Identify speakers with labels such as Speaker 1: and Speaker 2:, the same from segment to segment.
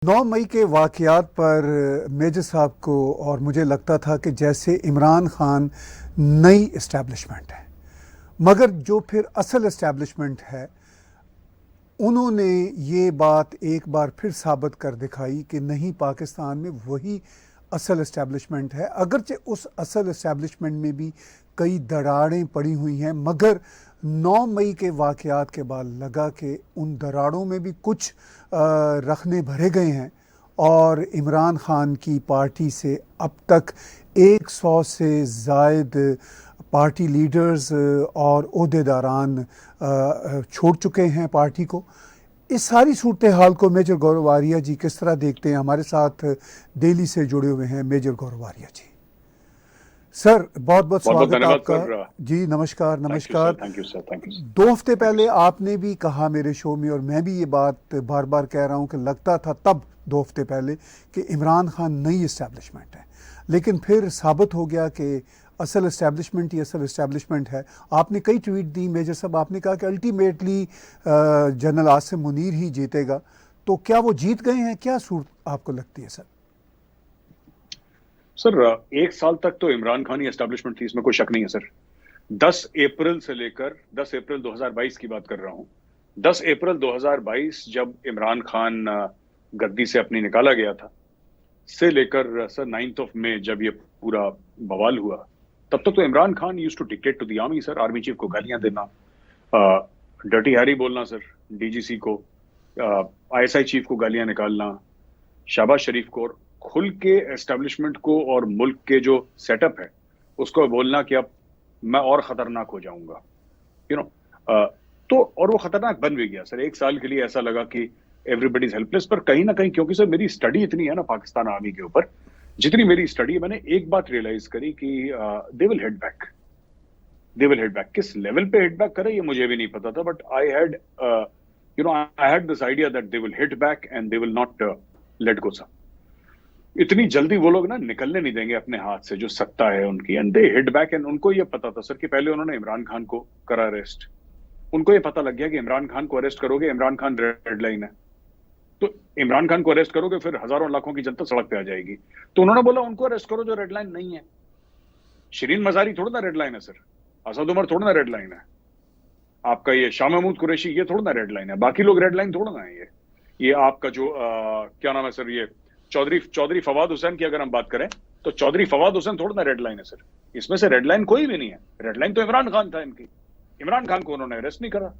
Speaker 1: 9 मई के वाक़यात पर मेजर साहब को और मुझे लगता था कि जैसे इमरान खान नई इस्टेब्लिशमेंट है, मगर जो फिर असल इस्टेब्लिशमेंट है उन्होंने ये बात एक बार फिर साबित कर दिखाई कि नहीं, पाकिस्तान में वही असल इस्टेब्लिशमेंट है। अगरचे उस असल इस्टेब्लिशमेंट में भी कई दरारें पड़ी हुई हैं, मगर 9 मई के वाक़यात के बाद लगा कि उन दरारों में भी कुछ रखने भरे गए हैं और इमरान खान की पार्टी से अब तक 100 से ज़ायद पार्टी लीडर्स और ओहदेदारान छोड़ चुके हैं पार्टी को। इस सारी सूरत हाल को मेजर गौरव आर्या जी किस तरह देखते हैं? हमारे साथ दिल्ली से जुड़े हुए हैं मेजर गौरव आर्या जी। सर, बहुत बहुत स्वागत आपका। जी नमस्कार। नमस्कार।
Speaker 2: Thank you sir.
Speaker 1: 2 हफ्ते पहले आपने भी कहा मेरे शो में, और मैं भी ये बात बार बार कह रहा हूँ कि लगता था तब 2 हफ्ते पहले कि इमरान खान नई इस्टेब्लिशमेंट है, लेकिन फिर साबित हो गया कि असल इस्टेब्लिशमेंट ही असल इस्टेब्लिशमेंट है। आपने कई ट्वीट दी मेजर साहब, आपने कहा कि अल्टीमेटली जनरल आसिम मुनीर ही जीतेगा। तो क्या वो जीत गए हैं? क्या सूरत आपको लगती है सर?
Speaker 2: सर, 1 साल तक तो इमरान खान ही एस्टेब्लिशमेंट थी, इसमें कोई शक नहीं है सर। 10 अप्रैल से लेकर 10 अप्रैल 2022 की बात कर रहा हूं। 10 अप्रैल 2022 जब इमरान खान गद्दी से अपनी निकाला गया था, से लेकर सर 9 मई जब ये पूरा बवाल हुआ, तब तक तो Imran Khan used to dictate to the army sir. Army chief को गालियां देना, डर्टी हैरी बोलना सर, डीजीसी को, आईएसआई चीफ को गालियां निकालना, शहबाज शरीफ को, और खुल के एस्टेब्लिशमेंट को और मुल्क के जो सेटअप है उसको बोलना कि अब मैं और खतरनाक हो जाऊंगा, यू नो। तो और वो खतरनाक बन भी गया सर। 1 साल के लिए ऐसा लगा कि एवरीबडी इज हेल्पलेस। पर कहीं ना कहीं, क्योंकि सर मेरी स्टडी इतनी है ना पाकिस्तान आर्मी के ऊपर, जितनी मेरी स्टडी है, मैंने एक बात रियलाइज करी कि they will hit back. They will hit back. किस लेवल पे हिट बैक करे ये मुझे भी नहीं पता था, but I had this idea that they will hit back and they will not let go sir. इतनी जल्दी वो लोग ना निकलने नहीं देंगे अपने हाथ से जो सत्ता है उनकी, and they hit back. And उनको ये पता था सर कि पहले उन्होंने इमरान खान को करा अरेस्ट। उनको ये पता लग गया कि इमरान खान को अरेस्ट करोगे, इमरान खान रेड लाइन है, तो इमरान खान को अरेस्ट करोगे फिर हजारों लाखों की जनता सड़क पे आ जाएगी। तो उन्होंने बोला उनको अरेस्ट करो जो रेड लाइन नहीं है। शिरीन मजारी थोड़ा ना रेड लाइन है सर, असद उमर थोड़ा ना रेड लाइन है, आपका ये शाह महमूद कुरैशी ये थोड़ा ना रेड लाइन है, बाकी लोग रेड लाइन थोड़ा ना है। ये आपका जो क्या नाम है सर, ये चौधरी फवाद हुसैन की अगर हम बात करें तो चौधरी फवाद हुसैन थोड़ा ना रेड लाइन है सर। इसमें से रेड लाइन कोई भी नहीं है। रेड लाइन तो इमरान खान था इनकी। इमरान खान को उन्होंने अरेस्ट नहीं करा,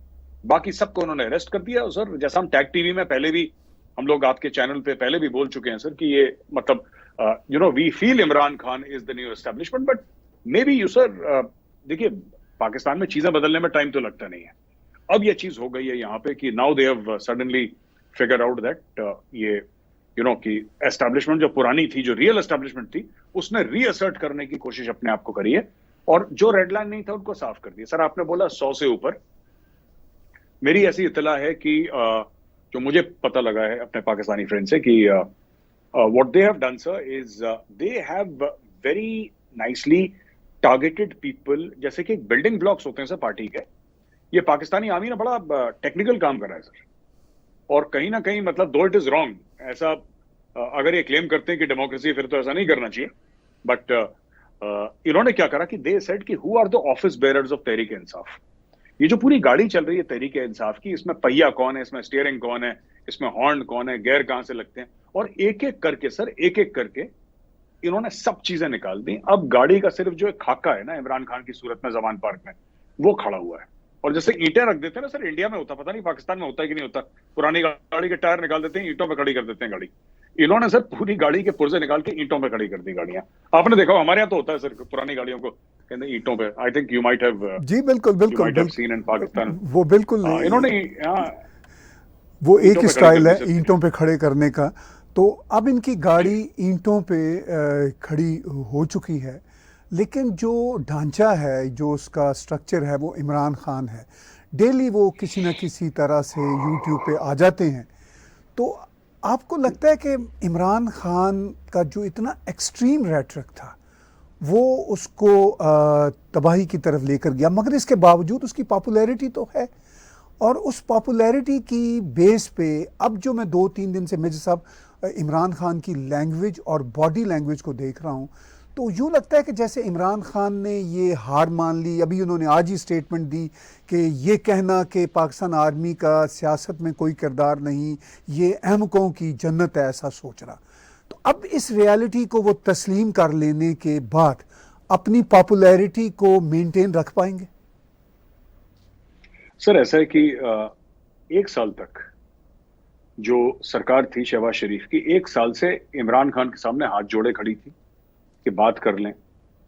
Speaker 2: बाकी सबको उन्होंने अरेस्ट कर दिया सर। जैसा हम टैग टीवी में पहले भी, हम लोग आपके चैनल पे पहले भी बोल चुके हैं सर कि ये मतलब we feel Imran Khan is the new establishment, but maybe you sir, देखिए पाकिस्तान में चीजें बदलने में टाइम तो लगता नहीं है। अब ये चीज हो गई है यहाँ पे कि now they have suddenly figure out that ये कि एस्टैब्लिशमेंट जो पुरानी थी, जो रियल एस्टैब्लिशमेंट थी, उसने रीअसर्ट करने की कोशिश अपने आप को करी है, और जो रेड लाइन नहीं था उनको साफ कर दिया। सर आपने बोला 100 से ऊपर, मेरी ऐसी इत्तला है कि जो मुझे पता लगा है अपने पाकिस्तानी फ्रेंड से कि what they have done sir is they have very nicely targeted people. जैसे कि बिल्डिंग ब्लॉक्स होते हैं सर पार्टी के, ये पाकिस्तानी आर्मी ने बड़ा टेक्निकल काम करा है सर। और कहीं ना कहीं मतलब दो इट इज रॉन्ग, ऐसा अगर ये क्लेम करते हैं कि डेमोक्रेसी, फिर तो ऐसा नहीं करना चाहिए, बट इन्होंने क्या करा कि दे सेड कि who are the office bearers of Tehreek Insaf. ये जो पूरी गाड़ी चल रही है तहरीक इंसाफ की, इसमें पहिया कौन है, इसमें स्टीयरिंग कौन है, इसमें हॉर्न कौन है, गेयर कहां से लगते हैं, और एक एक करके सर, एक एक करके इन्होंने सब चीजें निकाल दी। अब गाड़ी का सिर्फ जो एक खाका है ना इमरान खान की सूरत में जमान पार्क में, वो खड़ा हुआ है। और जैसे ईंटें रख देते हैं ना सर, इंडिया में होता, पता नहीं पाकिस्तान में होता है कि नहीं होता, पुरानी गाड़ी के टायर निकाल देते हैं, ईंटों पे खड़ी कर देते हैं गाड़ी। इन्होंने सर पूरी गाड़ी के पुर्जे निकाल के ईंटों पे खड़ी कर दी गाड़ियां। आपने देखा हमारे यहाँ तो होता है सर, पुरानी गाड़ियों को कहते हैं ईंटों पे। I think you might have,
Speaker 1: जी बिल्कुल
Speaker 2: सीन इन पाकिस्तान।
Speaker 1: वो बिल्कुल
Speaker 2: इन्होंने
Speaker 1: वो एक स्टाइल है ईंटों पे खड़े करने का। तो अब इनकी गाड़ी ईंटों पे खड़ी हो चुकी है, लेकिन जो ढांचा है, जो उसका स्ट्रक्चर है, वो इमरान खान है। डेली वो किसी न किसी तरह से यूट्यूब पे आ जाते हैं। तो आपको लगता है कि इमरान खान का जो इतना एक्सट्रीम रेटरिक था वो उसको तबाही की तरफ लेकर गया, मगर इसके बावजूद उसकी पॉपुलैरिटी तो है, और उस पॉपुलैरिटी की बेस पे अब जो मैं 2-3 दिन से मेजर साहब इमरान खान की लैंग्वेज और बॉडी लैंग्वेज को देख रहा हूँ, तो यूँ लगता है कि जैसे इमरान खान ने ये हार मान ली। अभी उन्होंने आज ही स्टेटमेंट दी कि ये कहना कि पाकिस्तान आर्मी का सियासत में कोई किरदार नहीं, ये अहमकों की जन्नत है, ऐसा सोच रहा। तो अब इस रियलिटी को वो तस्लीम कर लेने के बाद अपनी पॉपुलैरिटी को मेंटेन रख पाएंगे?
Speaker 2: सर ऐसा है कि एक साल तक जो सरकार थी शहबाज शरीफ की, एक साल से इमरान खान के सामने हाथ जोड़े खड़ी थी कि बात कर लें,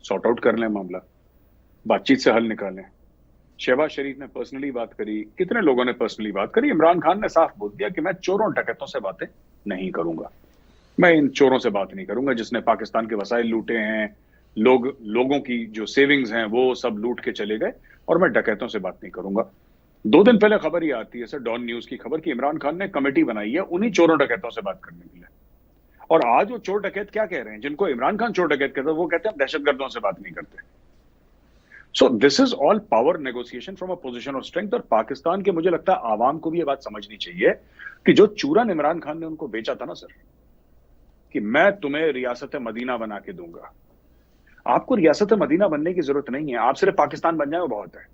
Speaker 2: सॉर्ट आउट कर लें मामला, बातचीत से हल निकालें। शहबाज शरीफ ने पर्सनली बात करी, कितने लोगों ने पर्सनली बात करी। इमरान खान ने साफ बोल दिया कि मैं चोरों डकैतों से बातें नहीं करूंगा, मैं इन चोरों से बात नहीं करूंगा जिसने पाकिस्तान के वसाइल लूटे हैं, लोगों की जो सेविंग्स हैं वो सब लूट के चले गए, और मैं डकैतों से बात नहीं करूंगा। 2 दिन पहले खबर ये आती है सर, डॉन न्यूज की खबर, कि इमरान खान ने कमेटी बनाई है उन्हीं चोरों डकैतों से बात करने के लिए। और आज वो चोर डकैत क्या कह रहे हैं, जिनको इमरान खान चोर डकैत कहता है, वो कहते हैं हम दहशतगर्दों से बात नहीं करते। So this is all power negotiation from a position of strength. और पाकिस्तान के, मुझे लगता है आवाम को भी ये बात समझनी चाहिए कि जो चूरन इमरान खान ने उनको बेचा था ना सर, कि मैं तुम्हें रियासत मदीना बना के दूंगा, आपको रियासत मदीना बनने की जरूरत नहीं है। आप सिर्फ पाकिस्तान बन जाए वो बहुत है,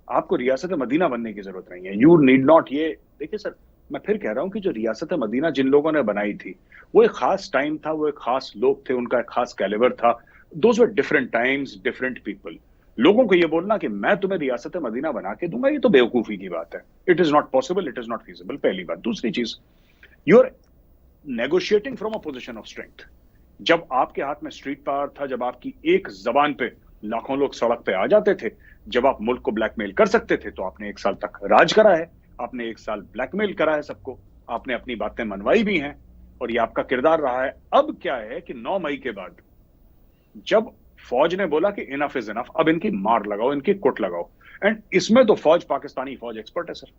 Speaker 2: आपको रियासत मदीना बनने की जरूरत नहीं है। You need not. ये देखिए सर, मैं फिर कह रहा हूं कि जो रियासत मदीना जिन लोगों ने बनाई थी, वो एक खास टाइम था, वो एक खास लोग थे, उनका एक खास कैलिबर था। Those were different times, different people. लोगों को ये बोलना कि मैं तुम्हें रियासत मदीना बना के दूंगा, ये तो बेवकूफी की बात है। It is not possible, it is not feasible, पहली बात। दूसरी चीज, you are negotiating from a position of strength. जब आपके हाथ में स्ट्रीट पावर था, जब आपकी एक जबान पे लाखों लोग सड़क पे आ जाते थे, जब आप मुल्क को ब्लैकमेल कर सकते थे, तो आपने 1 साल तक राज करा है, आपने 1 साल ब्लैकमेल करा है सबको, आपने अपनी बातें मनवाई भी हैं, और ये आपका किरदार रहा है। अब क्या है कि 9 मई के बाद जब फौज ने बोला कि इनफ इज इनफ, अब इनकी मार लगाओ, इनकी कुट लगाओ, एंड इसमें तो फौज, पाकिस्तानी फौज एक्सपर्ट है सर।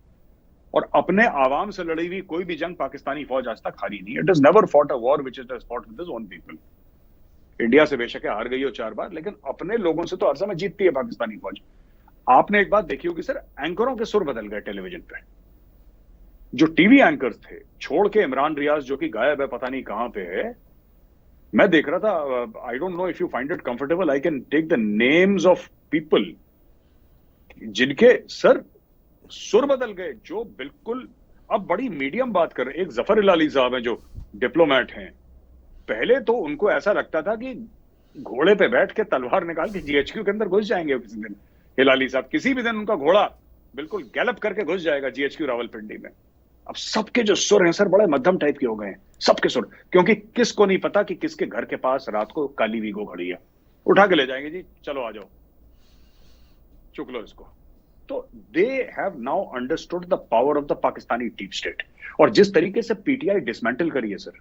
Speaker 2: और अपने आवाम से लड़ी हुई कोई भी जंग पाकिस्तानी फौज आज तक हारी नहीं है। It is never fought a war which is fought with his own people. India से बेशक हार गई हो 4 बार, लेकिन अपने लोगों से तो हर समय जीतती है पाकिस्तानी फौज। आपने एक बात देखी होगी सर, एंकरों के सुर बदल गए टेलीविजन पे। जो टीवी एंकर्स थे, छोड़ के इमरान रियाज जो कि गायब है, पता नहीं कहां पे है। मैं देख रहा था, I don't know if you find it comfortable, I can take the names of people जिनके सर सुर बदल गए, जो बिल्कुल अब बड़ी मीडियम बात कर रहे हैं। एक जफर इलाली साहब हैं जो डिप्लोमेट हैं, पहले तो उनको ऐसा लगता था कि घोड़े पे बैठ के तलवार निकाल के जीएचक्यू के अंदर घुस जाएंगे किसी दिन। हिलाली साहब किसी भी दिन उनका घोड़ा बिल्कुल गैलप करके घुस जाएगा जीएचक्यू रावलपिंडी में। अब सबके जो सुर हैं सर, बड़े मध्यम टाइप के हो गए हैं सबके सुर, क्योंकि किसको नहीं पता कि किसके घर के पास रात को काली वीगो खड़ी है, उठा के ले जाएंगे जी, चलो आ जाओ, चुक लो इसको। तो they have now understood the power of the Pakistani deep state. और जिस तरीके से पीटीआई डिसमेंटल करी है सर,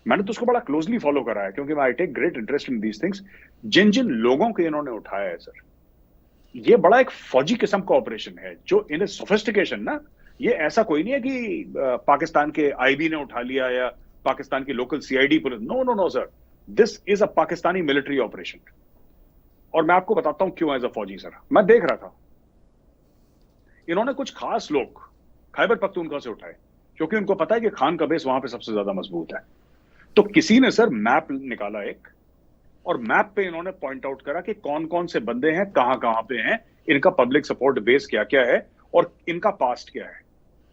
Speaker 2: मैंने तो उसको बड़ा क्लोजली फॉलो करा है, क्योंकि I take great interest in these things. जिन जिन लोगों को इन्होंने उठाया है सर, ये बड़ा एक फौजी किस्म का ऑपरेशन है, जो इन सोफिस्टिकेशन ना, ये ऐसा कोई नहीं है कि पाकिस्तान के आईबी ने उठा लिया या पाकिस्तान की local CID police. No no no sir, this is a Pakistani military operation. और मैं आपको बताता हूं क्यों एज अ फौजी सर। मैं देख रहा था, इन्होंने कुछ खास लोग खैबर पख्तूनख्वा से उठाए, क्योंकि उनको पता है कि खान का बेस वहां पे सबसे ज्यादा मजबूत है। तो किसी ने सर मैप निकाला एक, और मैप पे इन्होंने पॉइंट आउट करा कि कौन कौन से बंदे हैं, कहां कहां पे हैं, इनका पब्लिक सपोर्ट बेस क्या क्या है, और इनका पास्ट क्या है।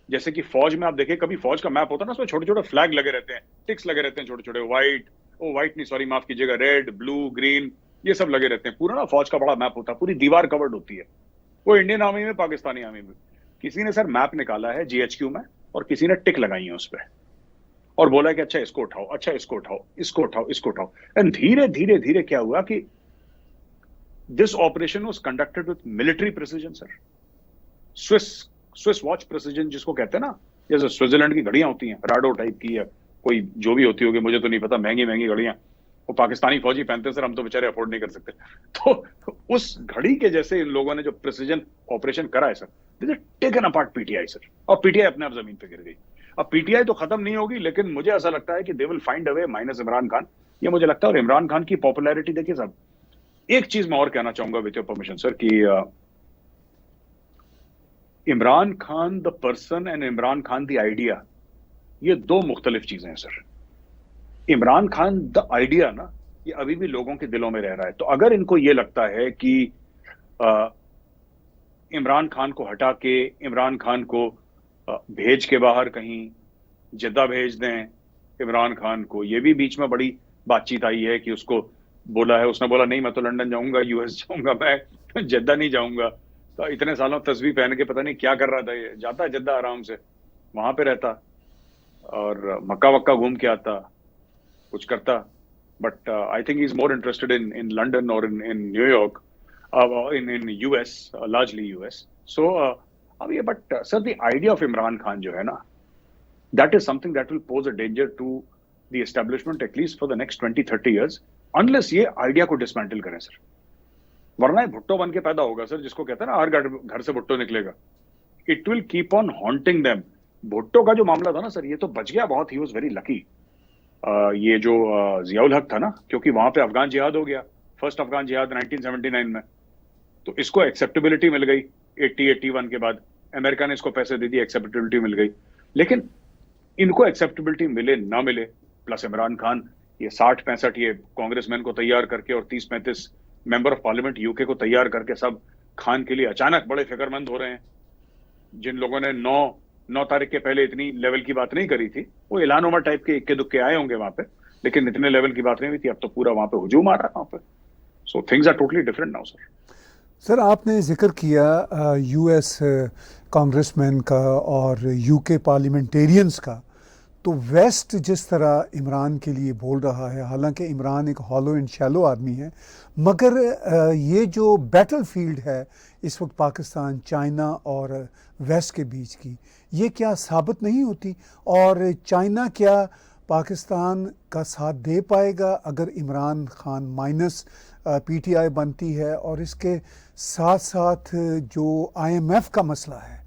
Speaker 2: जैसे कि फौज में आप देखिए, कभी फौज का मैप होता है ना, उसमें छोटे छोटे फ्लैग लगे रहते हैं, टिक्स लगे रहते हैं छोटे छोटे, व्हाइट नहीं सॉरी माफ कीजिएगा, रेड ब्लू ग्रीन, ये सब लगे रहते हैं। पूरा ना फौज का बड़ा मैप होता है, पूरी दीवार कवर्ड होती है, वो इंडियन आर्मी में, पाकिस्तानी आर्मी में। किसी ने सर मैप निकाला है जीएचक्यू में, और किसी ने टिक लगाई है उस पर, और बोला कि अच्छा इसको उठाओ, अच्छा इसको उठाओ, इसको उठाओ, इसको उठाओ। एंड धीरे धीरे धीरे क्या हुआ कि this operation was conducted with military precision sir, Swiss watch precision जिसको कहते हैं ना, जैसे स्विट्जरलैंड की घड़ियां होती हैं, राडो टाइप की है कोई जो भी होती होगी, मुझे तो नहीं पता, महंगी महंगी घड़ियां वो पाकिस्तानी फौजी पहनते हैं सर, हम तो बेचारे अफोर्ड नहीं कर सकते। तो उस घड़ी के जैसे इन लोगों ने जो प्रिसीजन ऑपरेशन करा है sir, this is taken apart PTI sir, और पीटीआई अपने आप जमीन पे गिर गई। अब पीटीआई तो खत्म नहीं होगी, लेकिन मुझे ऐसा लगता है कि they will find a way minus Imran Khan, ये मुझे लगता है। और इमरान खान की पॉपुलैरिटी देखिए साहब, एक चीज मैं और कहना चाहूंगा विद योर परमिशन सर, कि Imran Khan the person and Imran Khan the idea, ये 2 मुख्तलिफ चीजें हैं sir. Imran Khan the idea ना, ये अभी भी लोगों के दिलों में रह रहा है। तो अगर इनको ये लगता है कि अ, इमरान खान को हटा के, इमरान खान को भेज के बाहर कहीं जिद्दा भेज दें इमरान खान को, ये भी बीच में बड़ी बातचीत आई है कि उसको बोला है, उसने बोला नहीं मैं तो लंदन जाऊंगा, यूएस जाऊंगा, मैं जिद्दा नहीं जाऊंगा। तो इतने सालों तस्वीर पहन के पता नहीं क्या कर रहा था ये, जाता जिद्दा आराम से, वहां पे रहता और मक्का वक्का घूम के आता, कुछ करता। But I think he is more interested in London और in New York, in US, largely US. So अब ये, but sir the idea of Imran Khan जो है ना, that is something that will pose a danger to the establishment at least for the next 20-30 years, unless ये idea को dismantle करें sir. वरना ये भुट्टो बन के पैदा होगा सर, जिसको कहते हैं ना हर घर से भुट्टो निकलेगा। It will keep on haunting them. Bhutto का जो मामला था ना सर, ये तो बच गया बहुत, ही वॉज वेरी लकी। ये जो जियाउल हक था ना, क्योंकि वहां पे अफगान जिहाद हो गया, फर्स्ट अफगान जिहाद 1979 में, तो इसको एक्सेप्टेबिलिटी मिल गई 80-81 के बाद। अमेरिका ने इसको पैसे दे दिए, एक्सेप्टेबिलिटी मिल गई। लेकिन इनको एक्सेप्टेबिलिटी मिले ना मिले, प्लस इमरान खान ये 60-65 ये कांग्रेसमैन को तैयार करके और 30-35 मेंबर ऑफ पार्लियामेंट यूके को तैयार करके सब खान के लिए अचानक बड़े फिक्रमंद हो रहे हैं। जिन लोगों ने 9 तारीख के पहले इतनी लेवल की बात नहीं करी थी, वो ऐलान उमर टाइप के इक्के दुक्के आए होंगे वहां पे, लेकिन इतने लेवल की बात नहीं हुई थी। अब तो पूरा वहां पे हुजूम आ रहा है वहां पे। So things are totally different now sir.
Speaker 1: Sir, आपने जिक्र किया यूएस कांग्रेसमैन का और यूके पार्लियामेंटेरियंस का, तो वेस्ट जिस तरह इमरान के लिए बोल रहा है, हालांकि इमरान एक हॉलो एंड शैलो आदमी है, मगर ये जो बैटल फील्ड है इस वक्त पाकिस्तान, चाइना और वेस्ट के बीच की, ये क्या साबित नहीं होती? और चाइना क्या पाकिस्तान का साथ दे पाएगा अगर इमरान खान माइनस पीटीआई बनती है? और इसके साथ साथ जो आईएमएफ का मसला है,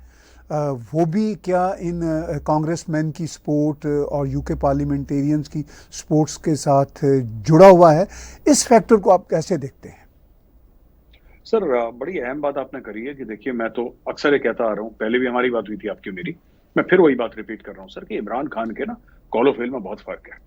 Speaker 1: वो भी क्या इन कांग्रेसमैन की सपोर्ट और यूके पार्लियामेंटेरियंस की सपोर्ट्स के साथ जुड़ा हुआ है? इस फैक्टर को आप कैसे देखते हैं?
Speaker 2: सर बड़ी अहम बात आपने करी है कि देखिए, मैं तो अक्सर ये कहता आ रहा हूँ, पहले भी हमारी बात हुई थी आपकी मेरी, मैं फिर वही बात रिपीट कर रहा हूँ सर, कि इमरान खान के ना कॉल ऑफ फेल में बहुत फर्क है।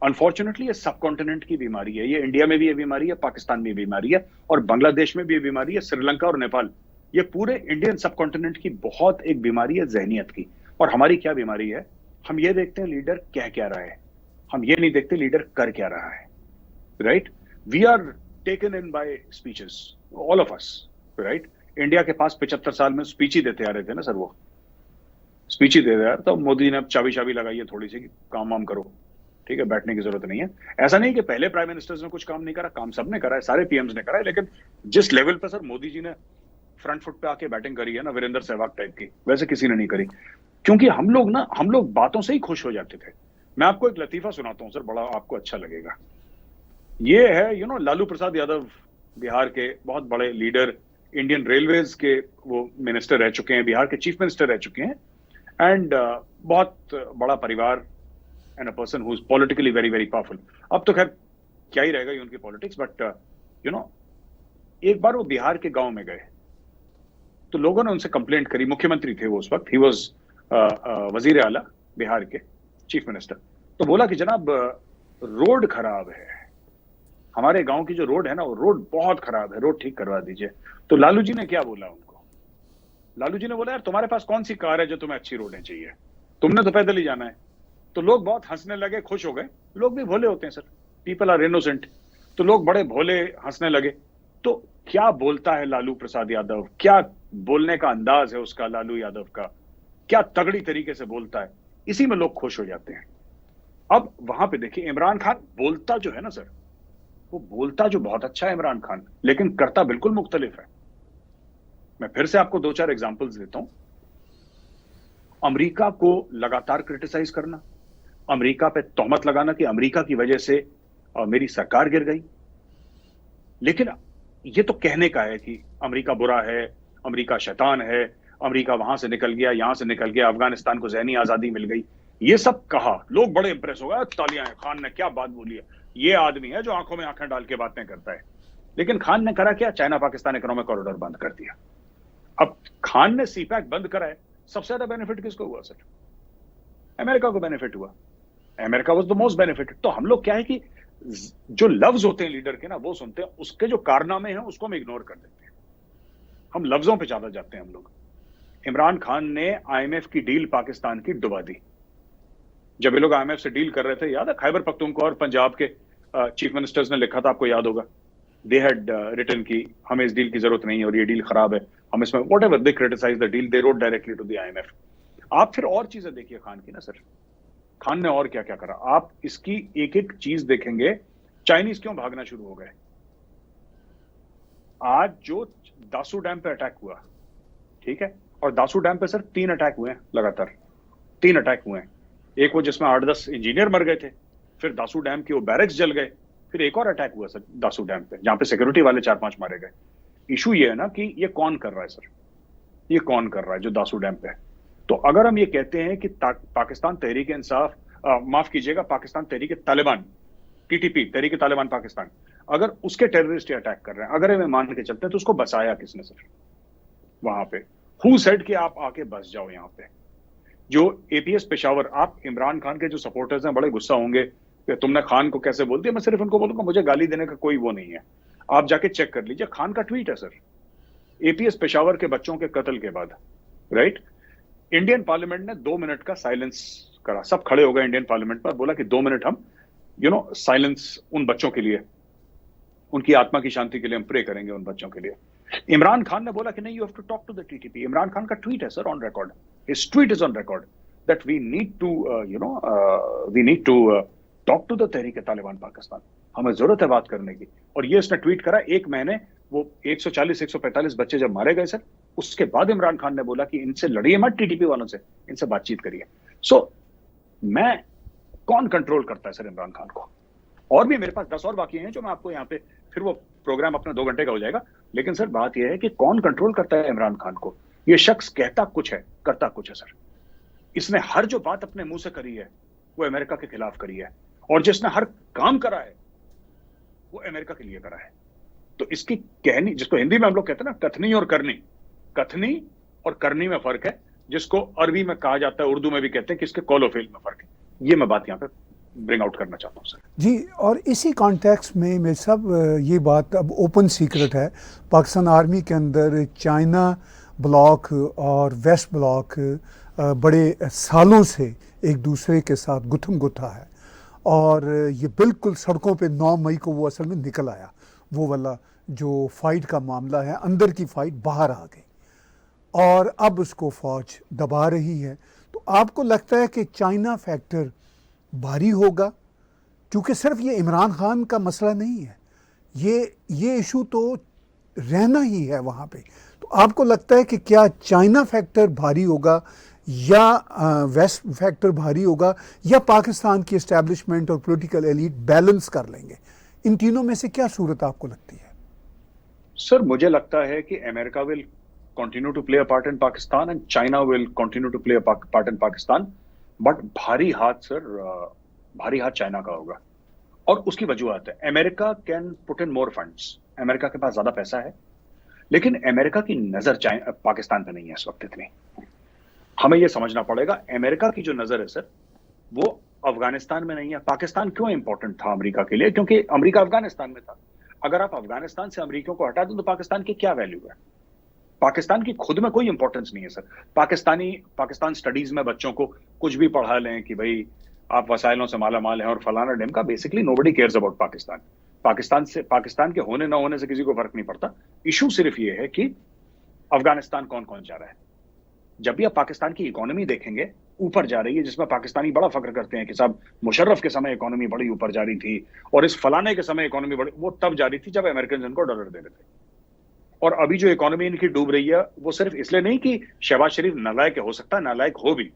Speaker 2: अनफॉर्चुनेटली ये सब कॉन्टिनेंट की बीमारी है, ये इंडिया में भी ये बीमारी है, पाकिस्तान में भी बीमारी है, और बांग्लादेश में भी ये बीमारी है, श्रीलंका और नेपाल, ये पूरे इंडियन सब कॉन्टिनेंट की बहुत एक बीमारी है जहनियत की। और हमारी क्या बीमारी है, हम ये देखते हैं लीडर कह क्या रहा है, हम ये नहीं देखते लीडर कर क्या रहा है। Right, we are taken in by speeches, all of us. Right, India के पास 75 साल में स्पीच ही देते आ रहे थे ना सर, वो स्पीच ही दे रहे यार। तो मोदी जी ने अब चाबी लगाई है थोड़ी सी, काम वाम करो, ठीक है, बैठने की जरूरत नहीं है। ऐसा नहीं कि पहले प्राइम मिनिस्टर्स ने कुछ काम नहीं करा, काम सबने करा है, सारे पीएम्स ने करा है, लेकिन जिस लेवल पर सर मोदी जी ने फ्रंट फुट पे आके बैटिंग करी है ना, वीरेंद्र सहवाग टाइप की, वैसे किसी ने नहीं करी। क्योंकि हम लोग बातों से ही खुश हो जाते थे। मैं आपको एक लतीफा सुनाता हूं सर, बड़ा आपको अच्छा लगेगा। ये है लालू प्रसाद यादव, बिहार के बहुत बड़े लीडर, इंडियन रेलवेज के वो मिनिस्टर रह चुके हैं, बिहार के चीफ मिनिस्टर रह चुके हैं, एंड बहुत बड़ा परिवार, and a person who is politically very very powerful. अब तो खैर क्या ही रहेगा ये उनकी पॉलिटिक्स, बट एक बार वो बिहार के गांव में गए, तो लोगों ने उनसे कंप्लेंट करी, मुख्यमंत्री थे वो उस वक्त, ही वॉज वजीर आला बिहार के, चीफ मिनिस्टर। तो बोला कि जनाब रोड खराब है, हमारे गांव की जो रोड है ना, वो रोड बहुत खराब है, रोड ठीक करवा दीजिए। तो लालू जी ने क्या बोला उनको, लालू जी ने बोला यार तुम्हारे पास कौन सी कार है जो तुम्हें अच्छी रोडें चाहिए, तुमने तो पैदल ही जाना है। तो लोग बहुत हंसने लगे, खुश हो गए। लोग भी भोले होते हैं सर, पीपल आर इनोसेंट, तो लोग बड़े भोले हंसने लगे। तो क्या बोलता है लालू प्रसाद यादव, क्या बोलने का अंदाज है उसका, लालू यादव का, क्या तगड़ी तरीके से बोलता है, इसी में लोग खुश हो जाते हैं। अब वहां पे देखिए इमरान खान बोलता जो है ना सर, वो बोलता जो बहुत अच्छा है इमरान खान, लेकिन करता बिल्कुल मुख्तलिफ है। मैं फिर से आपको 2-4 एग्जांपल्स देता हूं। अमेरिका को लगातार क्रिटिसाइज करना, अमेरिका पे तोहमत लगाना कि अमेरिका की वजह से मेरी सरकार गिर गई। लेकिन ये तो कहने का है कि अमेरिका बुरा है, अमेरिका शैतान है, अमेरिका वहां से निकल गया, यहां से निकल गया, अफगानिस्तान को ज़हनी आजादी मिल गई, ये सब कहा, लोग बड़े इंप्रेस हो गए, तालियां हैं, खान ने क्या बात बोली है, ये आदमी है जो आंखों में आंखें डाल के बातें करता है। लेकिन खान ने करा क्या, चाइना पाकिस्तान इकोनॉमिक कॉरिडोर बंद कर दिया। अब खान ने सीपैक बंद करा है, सबसे ज्यादा बेनिफिट किसको हुआ सर? अमेरिका को बेनिफिट हुआ। America was the most benefited. तो हम लोग क्या है कि जो लफ्ज होते हैं लीडर के ना वो सुनते हैं, उसके जो कारनामे हैं उसको हम इग्नोर कर देते हैं, हम लफ्जों पे ज्यादा जाते हैं हम लोग। इमरान खान ने आईएमएफ की डील पाकिस्तान की डुबा दी। जब ये लोग आईएमएफ से डील कर रहे थे, याद है खैबर पख्तूनख्वा और पंजाब के चीफ मिनिस्टर्स ने लिखा था, आपको याद होगा, दे हैड रिटन की हमें इस डील की जरूरत नहीं है और ये डील खराब है, हम इसमें whatever they criticise the deal, they wrote directly to the IMF. आप फिर और चीजें देखिए खान की ना सर, खान ने और क्या क्या करा, आप इसकी एक एक चीज देखेंगे। चाइनीज क्यों भागना शुरू हो गए? आज जो दासू डैम पे अटैक हुआ, ठीक है, और दासू डैम पे सर 3 अटैक हुए हैं लगातार, 3 अटैक हुए हैं। एक वो जिसमें 8-10 इंजीनियर मर गए थे, फिर दासू डैम के वो बैरक्स जल गए, फिर एक और अटैक हुआ सर दासू डैम पे जहां पे सिक्योरिटी वाले 4-5 मारे गए। इशू ये है ना कि ये कौन कर रहा है सर, ये कौन कर रहा है जो दासू डैम पे है? तो अगर हम ये कहते हैं कि पाकिस्तान तहरीक इंसाफ, माफ कीजिएगा, पाकिस्तान तहरीक तालिबान, टीटीपी, तहरीक तालिबान पाकिस्तान, अगर उसके टेररिस्ट अटैक कर रहे हैं, अगर हमें मान के चलते हैं, तो उसको बचाया किसने सर वहां पे? हु सेड कि आप आके बस जाओ यहाँ पे? जो एपीएस पेशावर, आप इमरान खान के जो सपोर्टर्स हैं बड़े गुस्सा होंगे कि तुमने खान को कैसे बोल दिया। मैं सिर्फ उनको बोलूंगा, मुझे गाली देने का कोई वो नहीं है, आप जाके चेक कर लीजिए, खान का ट्वीट है सर, एपीएस पेशावर के बच्चों के कत्ल के बाद, राइट? इंडियन पार्लियामेंट ने 2 मिनट का साइलेंस करा, सब खड़े हो गए इंडियन पार्लियामेंट पर, बोला कि 2 मिनट हम साइलेंस उन बच्चों के लिए, उनकी आत्मा की शांति के लिए हम प्रे करेंगे उन बच्चों के लिए। इमरान खान ने बोला कि नहीं, you have to talk to the TTP. Imran Khan का ट्वीट है sir on record, his tweet is on record that we need to talk to the Tehreek Taliban Pakistan, हमें जरूरत है बात करने की। और ये उसने ट्वीट करा एक महीने, वो 140-145 बच्चे जब मारे गए सर, उसके बाद इमरान खान ने बोला कि इनसे लड़िए मत, टीटीपी वालों से, इनसे बातचीत करिए। मैं कौन कंट्रोल करता है सर इमरान खान को? और भी मेरे पास 10 और बाकी हैं जो मैं आपको यहाँ पे, फिर वो प्रोग्राम अपना 2 घंटे का हो जाएगा। लेकिन सर बात यह है कि कौन कंट्रोल करता है इमरान खान को? ये शख्स कहता कुछ है, करता कुछ है सर। इसने हर जो बात अपने मुंह से करी है वो अमेरिका के खिलाफ करी है, और जिसने हर काम करा है वो अमेरिका के लिए करा है। तो इसकी कहनी, जिसको हिंदी में हम लोग कहते हैं ना कथनी और करनी, कथनी और करनी में फर्क है, जिसको अरबी में कहा जाता है, उर्दू में भी कहते हैं कि इसके कॉल और फेल में फर्क है। ये मैं बात यहाँ पे ब्रिंग आउट करना चाहता हूँ सर
Speaker 1: जी। और इसी कॉन्टेक्स्ट में मेरे साहब, ये बात अब ओपन सीक्रेट है, पाकिस्तान आर्मी के अंदर चाइना ब्लॉक और वेस्ट ब्लॉक बड़े सालों से एक दूसरे के साथ गुथम गुथा है, और ये बिल्कुल सड़कों पे 9 मई को वो असल में निकल आया, वो वाला जो फाइट का मामला है, अंदर की फाइट बाहर आ गई और अब उसको फौज दबा रही है। तो आपको लगता है कि चाइना फैक्टर भारी होगा? क्योंकि सिर्फ ये इमरान खान का मसला नहीं है, ये इशू तो रहना ही है वहाँ पे। तो आपको लगता है कि क्या चाइना फैक्टर भारी होगा, या वेस्ट फैक्टर भारी होगा, या पाकिस्तान की एस्टैब्लिशमेंट और पॉलिटिकल एलीट बैलेंस कर लेंगे? इन तीनों में से क्या सूरत आपको लगती है?
Speaker 2: सर मुझे लगता है कि America will continue to play a part in Pakistan and China will continue to play a part in Pakistan, but भारी हाथ सर, भारी हाथ चाइना का होगा। और उसकी वजूहत है, America can put in more funds, America के पास ज्यादा पैसा है, लेकिन अमेरिका की नजर पाकिस्तान पे नहीं है इस वक्त इतनी। हमें यह समझना पड़ेगा, अमेरिका की जो नजर है सर वो अफगानिस्तान में नहीं है। पाकिस्तान क्यों इंपॉर्टेंट था अमेरिका के लिए? क्योंकि अमेरिका अफगानिस्तान में था। अगर आप अफगानिस्तान से अमेरिका को हटा दें तो पाकिस्तान की क्या वैल्यू है? पाकिस्तान की खुद में कोई इंपॉर्टेंस नहीं है सर। पाकिस्तान स्टडीज में बच्चों को कुछ भी पढ़ा लें कि भाई आप वसाइलों से माला माल हैं और फलाना डेम का, basically nobody cares about Pakistan. Pakistan के होने ना होने से किसी को फर्क नहीं पड़ता। इशू सिर्फ ये है कि अफगानिस्तान कौन कौन जा रहा है। जब भी आप पाकिस्तान की इकोनॉमी देखेंगे ऊपर जा रही है, जिसमें पाकिस्तानी बड़ा फख्र करते हैं कि साहब मुशर्रफ के समय इकोनॉमी बड़ी ऊपर जा रही थी और इस फलाने के समय इकोनॉमी बड़ी, वो तब जा रही थी जब अमेरिकन इनको डॉलर दे रहे थे। और अभी जो इकोनॉमी इनकी डूब रही है वो सिर्फ इसलिए नहीं कि शहबाज शरीफ नालायक है, हो सकता है नालायक हो भी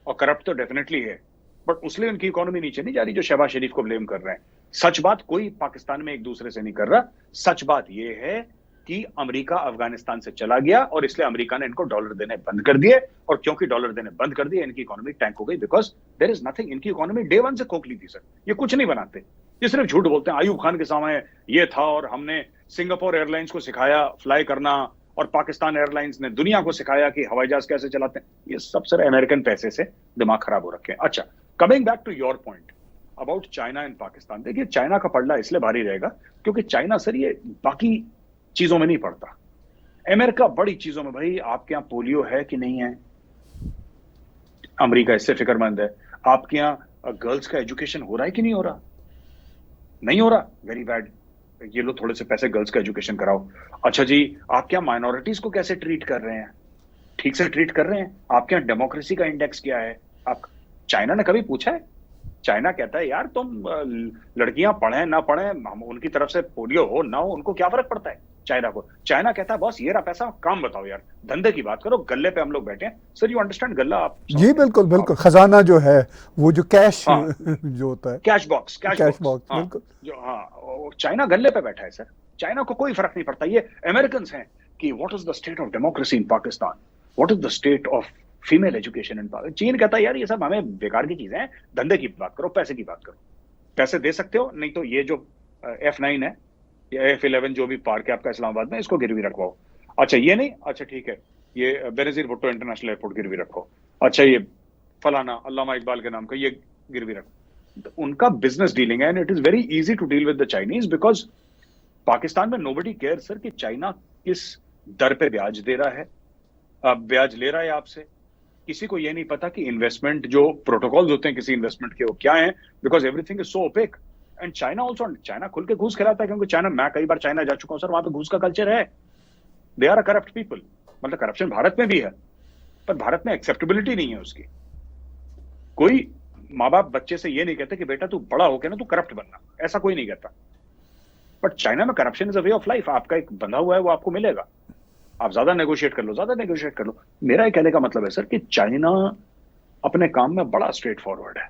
Speaker 2: और करप्ट तो डेफिनेटली है, बट उसलिए उनकी इकोनॉमी नीचे नहीं जा रही जो शहबाज शरीफ को ब्लेम कर रहे हैं। सच बात कोई पाकिस्तान में एक दूसरे से नहीं कर रहा। सच बात यह है कि अमेरिका अफगानिस्तान से चला गया और इसलिए अमेरिका ने इनको डॉलर देने बंद कर दिए, और क्योंकि डॉलर देने बंद कर दिए इनकी इकोनॉमी टैंक हो गई, बिकॉज देयर इज नथिंग। इनकी इकोनॉमी डे 1 से खोखली थी सर। ये कुछ नहीं बनाते, ये सिर्फ झूठ बोलते हैं। आयूब खान के समय ये था और हमने सिंगापुर एयरलाइंस को सिखाया फ्लाई करना, और पाकिस्तान एयरलाइंस ने दुनिया को सिखाया कि हवाई जहाज कैसे चलाते हैं। ये सब सर अमेरिकन पैसे से दिमाग खराब हो रखे हैं। अच्छा, coming back to your point about China and Pakistan, देखिए चाइना का पलड़ा इसलिए भारी रहेगा क्योंकि चाइना सर ये बाकी चीजों में नहीं पड़ता, अमेरिका बड़ी चीजों में, भाई आपके यहाँ पोलियो है कि नहीं है, अमेरिका इससे फिक्रमंद है। आपके यहाँ गर्ल्स का एजुकेशन हो रहा है कि नहीं हो रहा, नहीं हो रहा, वेरी बैड, ये लो थोड़े से पैसे गर्ल्स का एजुकेशन कराओ। अच्छा जी, आपके यहाँ माइनॉरिटीज को कैसे ट्रीट कर रहे हैं, ठीक से ट्रीट कर रहे हैं? आपके यहाँ डेमोक्रेसी का इंडेक्स क्या है? आप, चाइना ने कभी पूछा है? चाइना कहता है यार तुम लड़कियां पढ़े ना पढ़े, हम उनकी तरफ से पोलियो हो ना हो उनको क्या फर्क पड़ता है चाइना को? चाइना कहता है बॉस ये रहा पैसा, काम बताओ यार, धंधे की बात करो, गल्ले पे हम लोग बैठे हैं। सर यू अंडरस्टैंड गल्ला आप?
Speaker 1: जी बिल्कुल बिल्कुल, खजाना जो है वो जो कैश जो होता है,
Speaker 2: कैश बॉक्स,
Speaker 1: कैश बॉक्स बिल्कुल
Speaker 2: जो, हाँ चाइना गल्ले पे बैठा है सर, चाइना को कोई फर्क नहीं पड़ता। ये अमेरिकन हैं कि what is the state of democracy in Pakistan, what is the state of female education in Pakistan. चीन कहता है यार ये सब हमें बेकार की चीजें हैं, धंधे की बात करो, पैसे की बात करो, पैसे दे सकते हो, नहीं तो ये जो F9 है या F11 जो भी पार्क है आपका इस्लामाबाद में, इसको गिरवी रखवाओ। अच्छा ये नहीं, अच्छा ठीक है, ये बेनजीर भुट्टो इंटरनेशनल एयरपोर्ट गिरवी रखो, अच्छा ये फलाना अल्लामा इकबाल के नाम का ये गिरवी रखो। तो उनका बिजनेस डीलिंग है and it is very easy to deal with the Chinese, because Pakistan में नोबडी केयर सर कि चाइना किस दर पे ब्याज दे रहा है, ब्याज ले रहा है आपसे। किसी को ये नहीं पता कि इन्वेस्टमेंट जो प्रोटोकॉल्स होते हैं किसी इन्वेस्टमेंट के वो क्या है, because everything is so opaque. And China also, China खुल के घूस खिलाता है, क्योंकि चाइना, मैं कई बार चाइना जा चुका हूं सर, वहां पे घूस का कल्चर है, they are a corrupt people. मतलब करप्शन भारत में भी है, पर भारत में एक्सेप्टेबिलिटी नहीं है उसकी। कोई माँ बाप बच्चे से ये नहीं कहते कि बेटा तू बड़ा होकर ना तू करप्ट बनना, ऐसा कोई नहीं कहता। बट चाइना में corruption is a way of life, आपका एक बंधा हुआ है वो आपको मिलेगा, आप ज्यादा नेगोशिएट कर लो, ज्यादा नेगोशिएट कर लो। मेरा ये कहने का मतलब है सर कि चाइना अपने काम में बड़ा स्ट्रेट फॉरवर्ड है।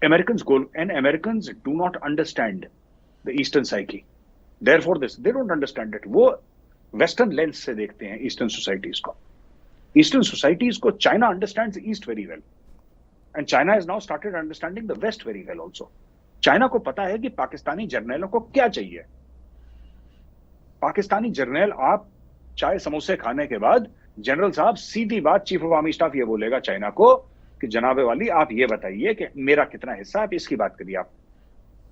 Speaker 2: Americans go and Americans do not understand the eastern psyche, therefore this they don't understand it. वो वेस्टर्न लेंस से देखते हैं ईस्टर्न सोसाइटीज को, ईस्टर्न सोसाइटीज को China understands east very well and China has now started understanding the west very well also. China को पता है कि पाकिस्तानी जर्नैलों को क्या चाहिए। पाकिस्तानी जर्नैल, आप चाय समोसे खाने के बाद जनरल साहब सीधी बात चीफ ऑफ आर्मी स्टाफ ये बोलेगा चाइना को कि जनाबे वाली आप ये बताइए कि मेरा कितना हिस्सा, आप इसकी बात करिए आप,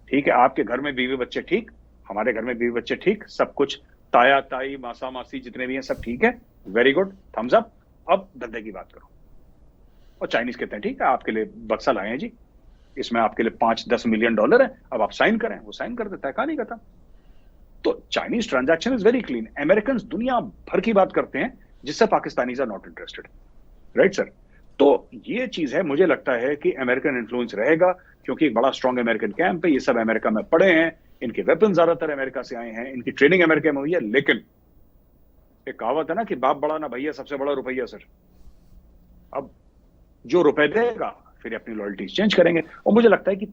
Speaker 2: ठीक है, आपके घर में बीवी बच्चे ठीक, हमारे घर में बीवी बच्चे ठीक, सब कुछ ताया ताई मासा मासी जितने भी हैं सब ठीक है, वेरी गुड, थम्स अप, अब धंधे की बात करो। और चाइनीज कहते हैं ठीक है आपके लिए बक्सा लाए हैं जी, इसमें आपके लिए 5-10 मिलियन डॉलर है, अब आप साइन करें, वो साइन कर देता है, कहानी खत्म। तो Chinese transaction is very clean. American दुनिया भर की बात करते हैं जिससे Pakistanis are not interested, right sir? तो ये चीज है, मुझे लगता है कि अमेरिकन इन्फ्लुएंस रहेगा, क्योंकि एक बड़ा स्ट्रॉन्ग अमेरिकन कैंप है, ये सब अमेरिका में पड़े हैं, इनके वेपन ज्यादातर अमेरिका से आए हैं, इनकी ट्रेनिंग अमेरिका में हुई है। लेकिन एक कहावत है ना कि बाप बड़ा ना भैया, सबसे बड़ा रुपया सर। अब जो रुपए देगा फिर अपनी लॉयल्टीज चेंज करेंगे, और मुझे लगता है कि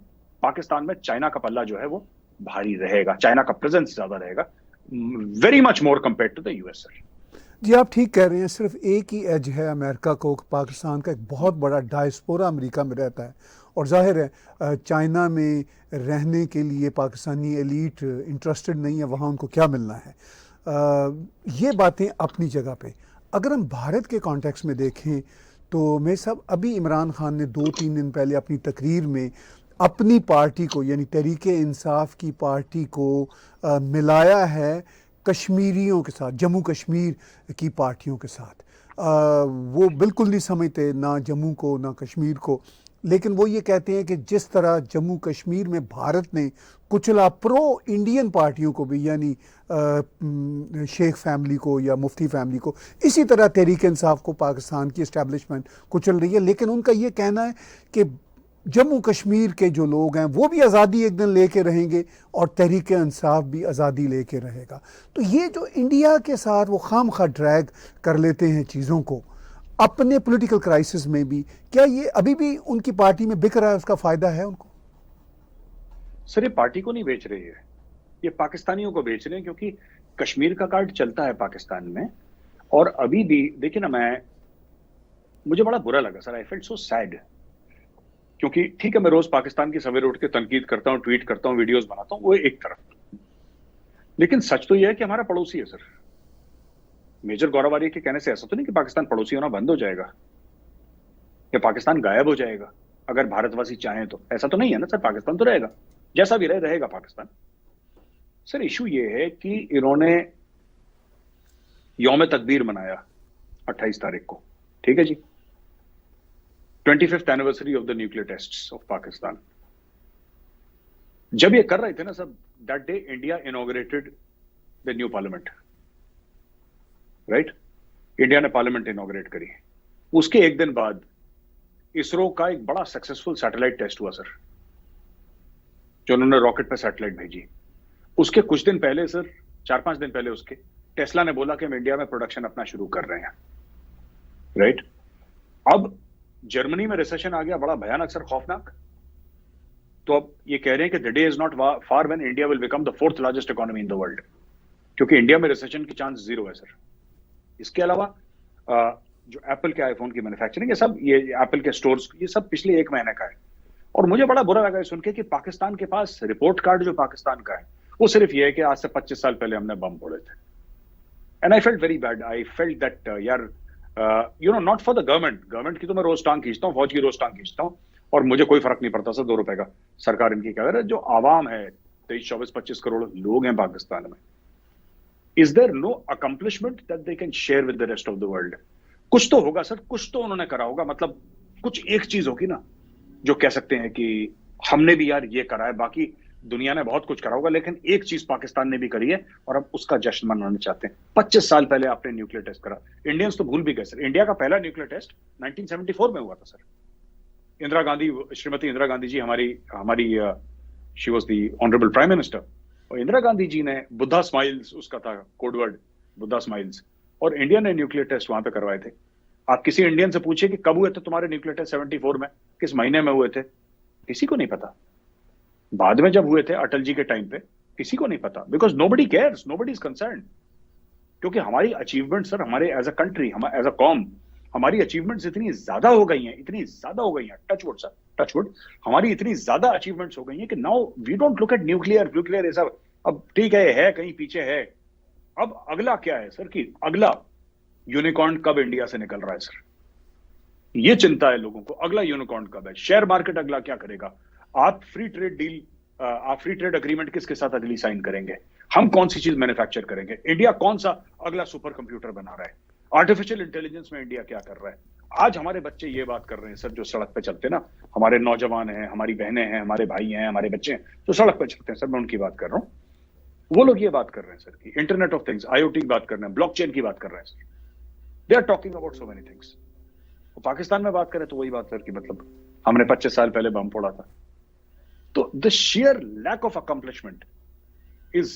Speaker 2: पाकिस्तान में चाइना का पल्ला जो है वो भारी रहेगा, चाइना का प्रेजेंस ज्यादा रहेगा, very much more compare to the US sir.
Speaker 1: जी आप ठीक कह रहे हैं, सिर्फ एक ही एज है अमेरिका को, पाकिस्तान का एक बहुत बड़ा डायस्पोरा अमेरिका में रहता है, और जाहिर है चाइना में रहने के लिए पाकिस्तानी एलीट इंटरेस्टेड नहीं है, वहाँ उनको क्या मिलना है। ये बातें अपनी जगह पे। अगर हम भारत के कॉन्टेक्स्ट में देखें तो मेरे साहब अभी इमरान खान ने 2-3 दिन पहले अपनी तकरीर में अपनी पार्टी को, यानी तहरीके इंसाफ की पार्टी को मिलाया है कश्मीरियों के साथ, जम्मू कश्मीर की पार्टियों के साथ। वो बिल्कुल नहीं समझते ना जम्मू को ना कश्मीर को, लेकिन वो ये कहते हैं कि जिस तरह जम्मू कश्मीर में भारत ने कुचला प्रो इंडियन पार्टियों को भी, यानी शेख फैमिली को या मुफ्ती फैमिली को, इसी तरह तहरीक इंसाफ को पाकिस्तान की इस्टेब्लिशमेंट कुचल रही है। लेकिन उनका ये कहना है कि जम्मू कश्मीर के जो लोग हैं वो भी आज़ादी एक दिन लेके रहेंगे और तहरीक इंसाफ भी आज़ादी लेके रहेगा। तो ये जो इंडिया के साथ वो खामखा ड्रैग कर लेते हैं चीज़ों को अपने पॉलिटिकल क्राइसिस में भी, क्या ये अभी भी उनकी पार्टी में बिक रहा है, उसका फ़ायदा है उनको?
Speaker 2: सर ये पार्टी को नहीं बेच रही है, ये पाकिस्तानियों को बेच रहे हैं, क्योंकि कश्मीर का कार्ड चलता है पाकिस्तान में। और अभी भी देखिए ना, मुझे बड़ा बुरा लगा sir, I felt so sad, क्योंकि ठीक है मैं रोज पाकिस्तान की सवेरे उठ के तनकीद करता हूं, ट्वीट करता हूं, वीडियोस बनाता हूं, वो एक तरफ, लेकिन सच तो यह है कि हमारा पड़ोसी है सर। मेजर गौरव आर्य के कहने से ऐसा तो नहीं कि पाकिस्तान पड़ोसी होना बंद हो जाएगा या पाकिस्तान गायब हो जाएगा। अगर भारतवासी चाहें तो। ऐसा तो नहीं है ना सर, पाकिस्तान तो रहेगा, जैसा भी रहेगा पाकिस्तान। सर इशू ये है कि इन्होंने यौम तकबीर मनाया 28 तारीख को, ठीक है जी, 25th anniversary of the nuclear tests of Pakistan. जब ये कर रहे थे ना सब, that day India inaugurated the new parliament, right? India ने पार्लियामेंट इनॉग्रेट करी। उसके एक दिन बाद इसरो का एक बड़ा सक्सेसफुल सैटेलाइट टेस्ट हुआ सर, जो उन्होंने रॉकेट पे सैटेलाइट भेजी। उसके कुछ दिन पहले सर, 4-5 दिन पहले उसके, टेस्ला ने बोला कि हम इंडिया में प्रोडक्शन अपना शुरू कर रहे हैं, राइट? अब जर्मनी में रिसेशन आ गया, बड़ा भयानक सर, खौफनाक। तो अब ये कह रहे हैं कि the day is not far when India will become the 4th largest economy in the world, क्योंकि इंडिया में रिसेशन की चांस 0 है सर। इसके अलावा जो एप्पल के आईफोन की मैन्युफैक्चरिंग है सब, ये एप्पल के स्टोर्स, ये सब पिछले 1 महीने का है। और मुझे बड़ा बुरा लगा सुन के कि पाकिस्तान के पास रिपोर्ट कार्ड जो पाकिस्तान का है वो सिर्फ ये है कि आज से 25 साल पहले हमने बम फोड़े थे। And I felt very bad, I felt that यार, you know, not for the government की तो मैं रोज टांग खींचता हूँ, फौज की रोज टांग खींचता हूँ, और मुझे कोई फर्क नहीं पड़ता सर 2 रुपए का सरकार इनकी क्या करे। जो आवाम है, 23, 24, 25 करोड़ लोग हैं पाकिस्तान में, is there no accomplishment that they can share with the rest of the world? कुछ तो होगा सर, कुछ तो उन्होंने करा होगा, मतलब कुछ एक चीज होगी ना जो कह सकते हैं कि हमने भी यार ये करा है। बाकी दुनिया ने बहुत कुछ करा होगा, लेकिन एक चीज पाकिस्तान ने भी करी है और अब उसका जश्न मनाना चाहते हैं। 25 साल पहले आपने न्यूक्लियर टेस्ट करा, इंडियंस तो भूल भी गए सर। इंडिया का पहला न्यूक्लियर टेस्ट 1974 में हुआ था सर। इंदिरा गांधी, श्रीमती इंदिरा गांधी जी हमारी she was the honourable prime minister, और इंदिरा गांधी जी ने बुद्धा स्माइल्स, उसका था कोडवर्ड, बुद्धा स्माइल्स, और इंडिया ने न्यूक्लियर टेस्ट वहां पे करवाए थे। आप किसी इंडियन से पूछिए कि कब हुए थे तुम्हारे न्यूक्लियर टेस्ट 74 में, किस महीने में हुए थे, किसी को नहीं पता। बाद में जब हुए थे अटल जी के टाइम पे, किसी को नहीं पता, because nobody cares, nobody is concerned. क्योंकि हमारी अचीवमेंट सर, हमारे as a country, as a कॉम, हमारी अचीवमेंट्स इतनी ज्यादा हो गई हैं, इतनी ज्यादा हो गई हैं, टचवुड सर, टचवुड, हमारी इतनी ज्यादा अचीवमेंट्स हो गई हैं कि now we don't look at nuclear ये सब। अब ठीक है कहीं पीछे है। अब अगला क्या है सर, कि अगला यूनिकॉर्न कब इंडिया से निकल रहा है सर, ये चिंता है लोगों को। अगला यूनिकॉर्न कब है? शेयर मार्केट अगला क्या करेगा? आप फ्री ट्रेड अग्रीमेंट किसके साथ अगली साइन करेंगे? हम कौन सी चीज मैन्युफैक्चर करेंगे? इंडिया कौन सा अगला सुपर कंप्यूटर बना रहा है? आर्टिफिशियल इंटेलिजेंस में इंडिया क्या कर रहा है? आज हमारे बच्चे ये बात कर रहे हैं सर, जो सड़क पे चलते हैं ना, हमारे नौजवान हैं, हमारी बहनें हैं, हमारे भाई हैं, हमारे बच्चे हैं जो सड़क पे चलते हैं सर, मैं उनकी बात कर रहा हूं। वो लोग ये बात कर रहे हैं सर कि इंटरनेट ऑफ थिंग्स, IoT की बात कर रहे हैं, ब्लॉकचेन की बात कर रहे हैं sir. They are talking about so many things. Pakistan में बात करें तो वही बात सर कि मतलब हमने 25 साल पहले बम फोड़ा था। तो the sheer lack of accomplishment is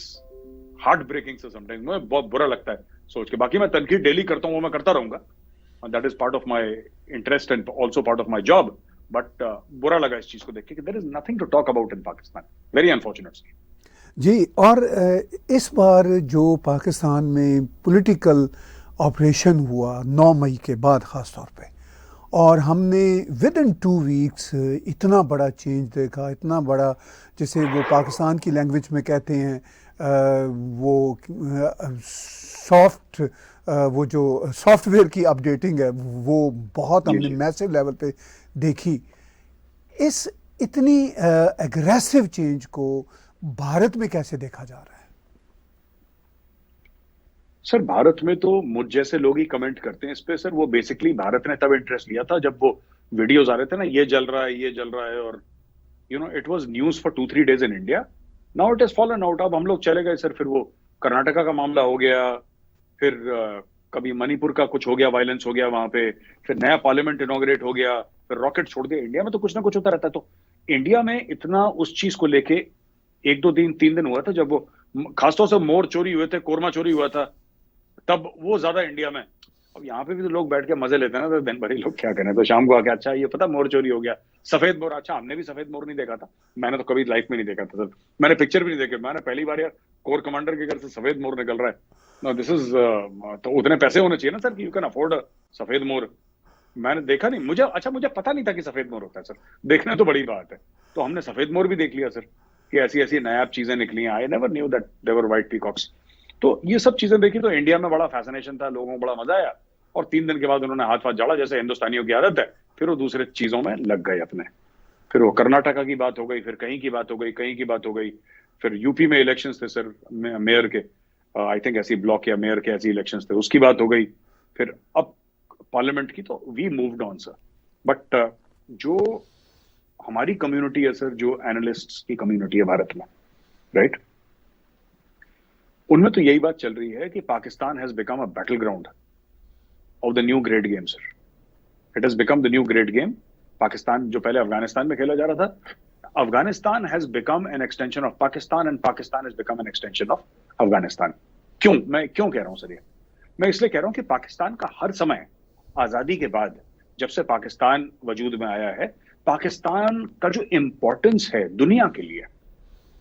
Speaker 2: heartbreaking से समटाइम्स। मुझे बहुत बुरा लगता है सोच के। बाकी मैं तनकीद डेली करता हूं, वो मैं करता रहूंगा, that is part of my interest and also part of my job. But बुरा लगा इस चीज को देख के कि there is nothing to talk about in Pakistan, very unfortunate.
Speaker 1: जी, और इस बार जो पाकिस्तान में पॉलिटिकल ऑपरेशन हुआ 9 मई के बाद ख़ास तौर पे, और हमने विद इन 2 वीक्स इतना बड़ा चेंज देखा, इतना बड़ा, जैसे वो पाकिस्तान की लैंग्वेज में कहते हैं वो सॉफ्ट, वो जो सॉफ्टवेयर की अपडेटिंग है वो बहुत हमने मैसिव लेवल पे देखी। इस इतनी एग्रेसिव चेंज को भारत में कैसे देखा जा रहा है?
Speaker 2: सर भारत में तो मुझ जैसे लोग ही कमेंट करते हैं इस पे सर। वो बेसिकली भारत ने तब इंटरेस्ट लिया था जब वो वीडियोस आ रहे थे ना, ये जल रहा है, ये जल रहा है, और you know it was news for 2-3 days in India. Now it is fallen out. अब हम लोग चले गए सर, फिर वो कर्नाटका का मामला हो गया, फिर कभी मणिपुर का कुछ हो गया, वायलेंस हो गया वहां पे, फिर नया पार्लियामेंट इनॉग्रेट हो गया, फिर रॉकेट छोड़ दिया। इंडिया में तो कुछ ना कुछ होता रहता है। तो इंडिया में इतना उस चीज को लेके 1-2 दिन 3 दिन हुआ था जब वो खासतौर से मोर चोरी हुए थे, कोरमा चोरी हुआ था, तब वो ज्यादा इंडिया में। अब यहाँ पे भी तो लोग बैठ के मजे लेते हैं ना, तो दिन भर ही लोग क्या करें। तो शाम को आके अच्छा ये पता मोर चोरी हो गया, सफेद मोर, अच्छा हमने भी सफेद मोर नहीं देखा था, मैंने तो कभी लाइफ में नहीं देखा था सर, मैंने पिक्चर भी नहीं देखे, मैंने पहली बार यार कोर कमांडर के घर से सफेद मोर निकल रहा है। नो दिस इज, तो उतने पैसे होने चाहिए ना सर कि यू कैन अफोर्ड सफेद मोर। मैंने देखा नहीं, मुझे पता नहीं था कि सफेद मोर होता है सर, देखना तो बड़ी बात है। तो हमने सफेद मोर भी देख लिया सर कि ऐसी ऐसी नायाब चीजें निकली हैं। I never knew that there were white peacocks. तो ये सब चीजें देखी तो इंडिया में बड़ा फैसिनेशन था, लोगों को बड़ा मजा आया, और 3 दिन के बाद उन्होंने हाथ झाड़ा, जैसे हिंदुस्तानियों की आदत है फिर वो दूसरे चीजों में लग गए अपने। फिर वो कर्नाटका की बात हो गई, फिर कहीं की बात हो गई, कहीं की बात हो गई, फिर यूपी में इलेक्शंस थे सर, मेयर के, आई थिंक ऐसी ब्लॉक या मेयर के ऐसी इलेक्शंस थे, उसकी बात हो गई, फिर अब पार्लियामेंट की। तो we moved on sir. But जो हमारी कम्युनिटी है सर, जो एनालिस्ट्स की कम्युनिटी है भारत में, राइट, उनमें तो यही बात चल रही है कि Pakistan has become a battle ground of the new great game sir. It has become the new great game. Pakistan जो पहले अफगानिस्तान में खेला जा रहा था, Afghanistan has become an extension of Pakistan and Pakistan has become an extension of Afghanistan. मैं क्यों कह रहा हूं सर ये? मैं इसलिए कह रहा हूं कि पाकिस्तान का हर समय आजादी के बाद, जब से पाकिस्तान वजूद में आया है, पाकिस्तान का जो इंपॉर्टेंस है दुनिया के लिए,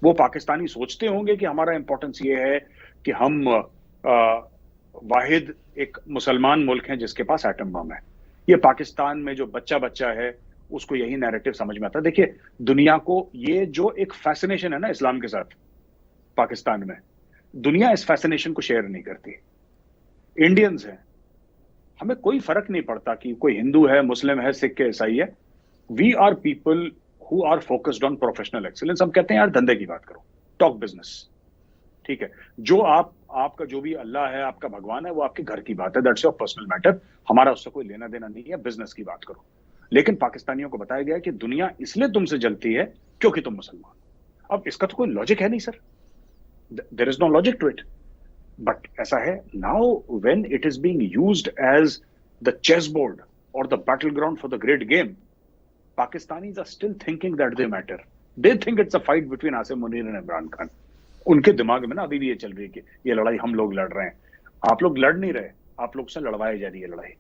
Speaker 2: वो पाकिस्तानी सोचते होंगे कि हमारा इंपॉर्टेंस ये है कि हम वाहिद एक मुसलमान मुल्क हैं जिसके पास एटम बम है। ये पाकिस्तान में जो बच्चा बच्चा है उसको यही नैरेटिव समझ में आता है। देखिए, दुनिया को ये जो एक फैसिनेशन है ना इस्लाम के साथ पाकिस्तान में, दुनिया इस फैसिनेशन को शेयर नहीं करती। इंडियंस हैं, हमें कोई फर्क नहीं पड़ता कि कोई हिंदू है, मुस्लिम है, सिख है, ईसाई है। We are people who are focused on professional excellence. हम कहते हैं यार धंधे की बात करो, टॉक बिजनेस, ठीक है। जो आपका जो भी अल्लाह है, आपका भगवान है, वो आपके घर की बात है, दैट्स योर पर्सनल मैटर, हमारा उससे कोई लेना देना नहीं है, बिजनेस की बात करो। लेकिन पाकिस्तानियों को बताया गया कि दुनिया इसलिए तुमसे जलती है क्योंकि तुम मुसलमान। अब इसका तो कोई लॉजिक है नहीं sir, there is no logic to it, but ऐसा है। Now when it is being used as the chess board और the battle ground for the great game, Pakistanis are still thinking that they matter. They think it's a fight between Asim Munir and Imran Khan. उनके दिमाग में ना अभी भी ये चल रही है कि ये लड़ाई हम लोग लड़ रहे हैं। आप लोग लड़ नहीं रहे, आप लोग से लड़वाई जा रही है लड़ाई।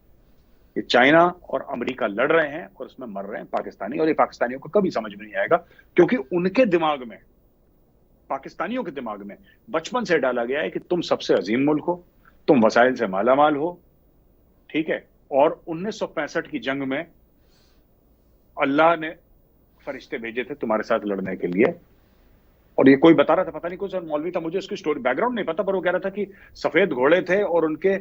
Speaker 2: ये चाइना और अमेरिका लड़ रहे हैं और उसमें मर रहे हैं पाकिस्तानी, और ये पाकिस्तानियों को कभी समझ में नहीं आएगा, क्योंकि उनके दिमाग में, पाकिस्तानियों के दिमाग में बचपन से डाला गया है कि तुम सबसे अजीम मुल्क हो, तुम वसाइल से मालामाल हो, ठीक है। और 1965 की जंग में अल्लाह ने फरिश्ते भेजे थे तुम्हारे साथ लड़ने के लिए। और ये कोई बता रहा था, पता नहीं कौन सा मौलवी था, मुझे उसकी स्टोरी बैकग्राउंड नहीं पता, पर वो कह रहा था कि सफेद घोड़े थे और उनके,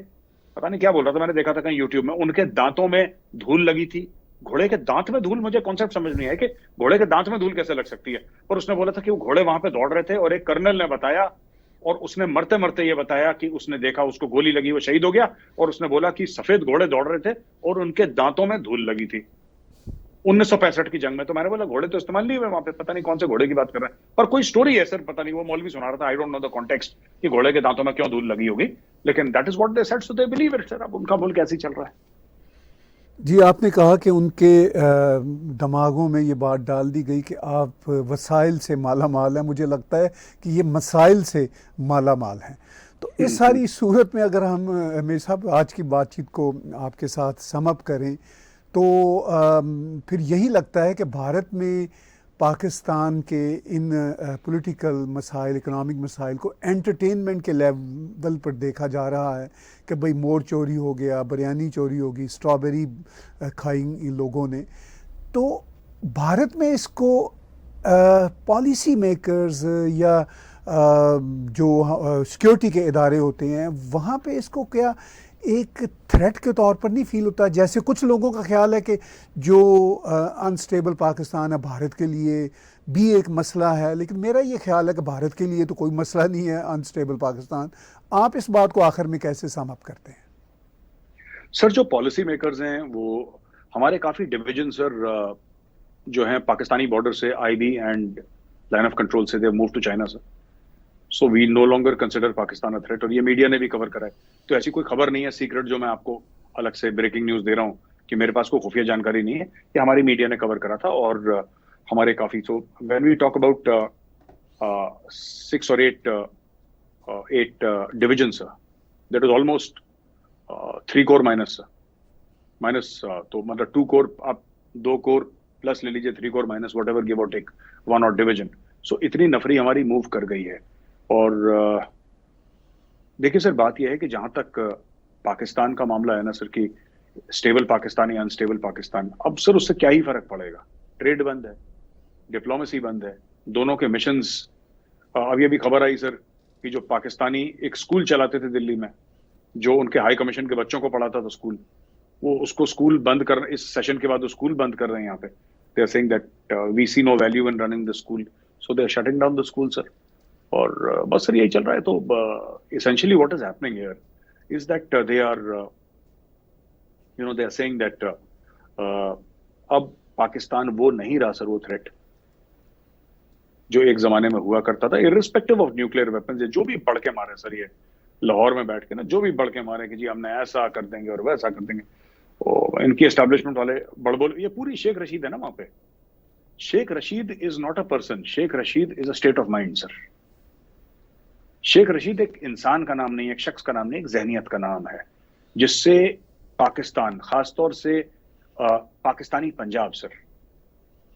Speaker 2: पता नहीं क्या बोल रहा था, मैंने देखा था कहीं यूट्यूब में, उनके दांतों में धूल लगी थी। घोड़े के दांत में धूल, मुझे कॉन्सेप्ट समझ नहीं आया कि घोड़े के दांत में धूल कैसे लग सकती है। पर उसने बोला था कि वो घोड़े वहां पे दौड़ रहे थे और एक कर्नल ने बताया, और उसने मरते मरते ये बताया कि उसने देखा, उसको गोली लगी, वो शहीद हो गया, और उसने बोला कि सफेद घोड़े दौड़ रहे थे और उनके दांतों में धूल लगी थी 1965 की जंग में। तो मैंने बोला घोड़े तो इस्तेमाल नहीं हुए वहां पे, पता नहीं कौन से घोड़े की बात कर रहे हैं, पर कोई स्टोरी है सर, पता नहीं, वो मौलवी सुना रहा था, I don't know the context कि घोड़े के दांतों में क्यों धूल लगी होगी, लेकिन that is what they said, so they believe it sir. अब उनका मुल्क ऐसे ही चल रहा है।
Speaker 1: जी, आपने कहा कि उनके दिमागों में ये बात डाल दी गई कि आप वसाइल से माला माल हैं। मुझे लगता है कि ये मसाइल से माला माल हैं। तो इस सारी सूरत में अगर हम मेरे साहब आज की बातचीत को आपके साथ सम अप करें तो फिर यही लगता है कि भारत में पाकिस्तान के इन पॉलिटिकल मसाइल, इकोनॉमिक मसाइल को एंटरटेनमेंट के लेवल पर देखा जा रहा है कि भाई मोर चोरी हो गया, बिरयानी चोरी होगी, स्ट्रॉबेरी खाई इन लोगों ने। तो भारत में इसको पॉलिसी मेकर्स या जो सिक्योरिटी के इदारे होते हैं वहाँ पे इसको क्या एक थ्रेट के तौर पर नहीं फील होता? जैसे कुछ लोगों का ख्याल है कि जो अनस्टेबल पाकिस्तान है भारत के लिए भी एक मसला है, लेकिन मेरा ये ख्याल है कि भारत के लिए तो कोई मसला नहीं है अनस्टेबल पाकिस्तान। आप इस बात को आखिर में कैसे सम अप करते हैं?
Speaker 2: सर, जो पॉलिसी मेकर्स हैं वो हमारे काफी डिविजन सर जो हैं पाकिस्तानी बॉर्डर से, IB and line of control से, they move to China sir. So we no longer consider Pakistan a threat, और ये मीडिया ने भी कवर करा है। तो ऐसी कोई खबर नहीं है सीक्रेट जो मैं आपको अलग से ब्रेकिंग न्यूज दे रहा हूँ कि मेरे पास कोई खुफिया जानकारी नहीं है, ये हमारी मीडिया ने कवर करा था। और हमारे काफी, so when we talk about 6 or 8 division sir, that is almost 3 corps minus, तो मतलब 2 कोर, आप 2 कोर प्लस ले लीजिए, 3 corps minus, what ever give और टेक 1 और डिविजन। सो इतनी नफरी हमारी मूव कर गई है। और देखिए सर, बात यह है कि जहां तक पाकिस्तान का मामला है ना सर, कि स्टेबल पाकिस्तान या अनस्टेबल पाकिस्तान, अब सर उससे क्या ही फर्क पड़ेगा? ट्रेड बंद है, डिप्लोमेसी बंद है, दोनों के मिशंस। अभी अभी खबर आई सर कि जो पाकिस्तानी एक स्कूल चलाते थे दिल्ली में, जो उनके हाई कमीशन के बच्चों को पढ़ाता था स्कूल, वो उसको स्कूल बंद कर, इस सेशन के बाद वो स्कूल बंद कर रहे हैं यहाँ पे. They are saying that we see no value in running the school, so they are shutting down the school sir. और बस सर यही चल रहा है. तो essentially what is happening here is that they are they are saying that अब पाकिस्तान वो नहीं रहा सर, वो थ्रेट जो एक जमाने में हुआ करता था, इर्रिस्पेक्टिव ऑफ न्यूक्लियर वेपन्स. जो भी बढ़ के मारे सर, ये लाहौर में बैठ के ना जो भी बढ़ के मारे कि जी हमने ऐसा कर देंगे और वैसा कर देंगे, इनकी एस्टेब्लिशमेंट वाले बड़बोल, ये पूरी शेख रशीद है ना वहां पे. Sheikh Rashid is not a person, Sheikh Rashid is a state of mind sir. Sheikh Rashid एक इंसान का नाम नहीं है, एक शख्स का नाम नहीं, एक जहनियत का नाम है, जिससे पाकिस्तान, खासतौर से पाकिस्तानी पंजाब सर,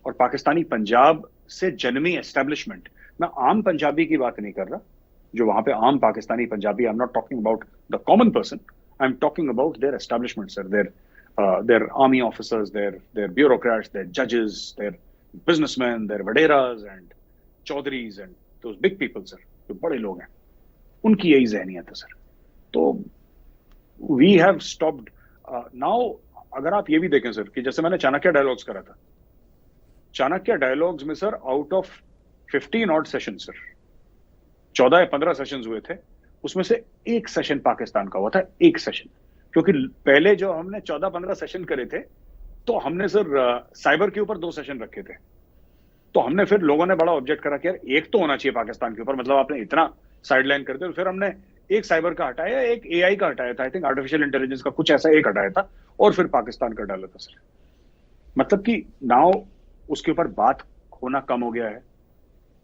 Speaker 2: और पाकिस्तानी पंजाब से जन्मी एस्टेब्लिशमेंट, मैं आम पंजाबी की बात नहीं कर रहा, जो वहां पे आम Pakistani Punjabi, I am not talking about the common person, I am talking about their establishment sir, their army officers, their bureaucrats, their जजेस, their businessmen, their waderas and Chaudhrys and those big people sir, जो बड़े लोग हैं, उनकी यही जहनियत है सर. तो we have stopped now. अगर आप ये भी देखें सर कि जैसे मैंने चाणक्य डायलॉग्स करा था, चाणक्य डायलॉग्स में sir out of 15 odd session sir, 14 या 15 सेशंस हुए थे, उसमें से एक सेशन पाकिस्तान का हुआ था, एक सेशन. क्योंकि पहले जो हमने 14-15 सेशन करे थे, तो हमने सर साइबर के ऊपर 2 सेशन रखे थे. तो हमने फिर लोगों ने बड़ा ऑब्जेक्ट करा कि यार एक तो होना चाहिए पाकिस्तान के ऊपर, मतलब आपने इतना साइडलाइन करते हो. फिर हमने एक साइबर का हटाया, एक एआई का हटाया था, आई थिंक आर्टिफिशियल इंटेलिजेंस का कुछ ऐसा एक हटाया था, और फिर पाकिस्तान का डाला था सर. मतलब कि नाउ उसके ऊपर बात होना कम हो गया है,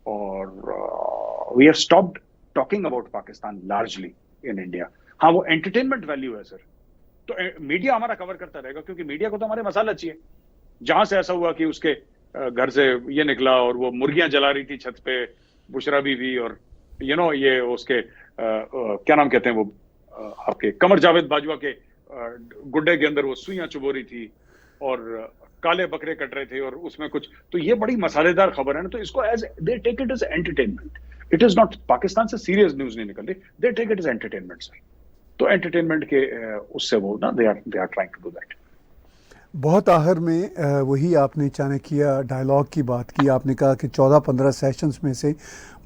Speaker 2: और we have stopped talking about Pakistan largely in India. हाँ, वो एंटरटेनमेंट वैल्यू है सर, तो मीडिया हमारा कवर करता रहेगा, क्योंकि मीडिया को तो हमारे मसाला चाहिए. जहां से ऐसा हुआ कि उसके घर से ये निकला और वो मुर्गियां जला रही थी छत पे, बुशरा बीवी, और ये उसके क्या नाम कहते हैं वो, आपके कमर जावेद बाजवा के गुड्डे के अंदर वो सुइयां चुबो रही थी, और काले बकरे कट रहे थे, और उसमें कुछ, तो ये बड़ी मसालेदार खबर है ना. तो इसको as they take it as entertainment. It is not, Pakistan से सीरियस न्यूज नहीं निकल रही, they take it as entertainment sir. तो एंटरटेनमेंट के उससे वो ना they are trying to do that.
Speaker 1: बहुत आखिर में वही आपने चाणक्य डायलॉग की बात की. आपने कहा कि 14-15 सेशंस में से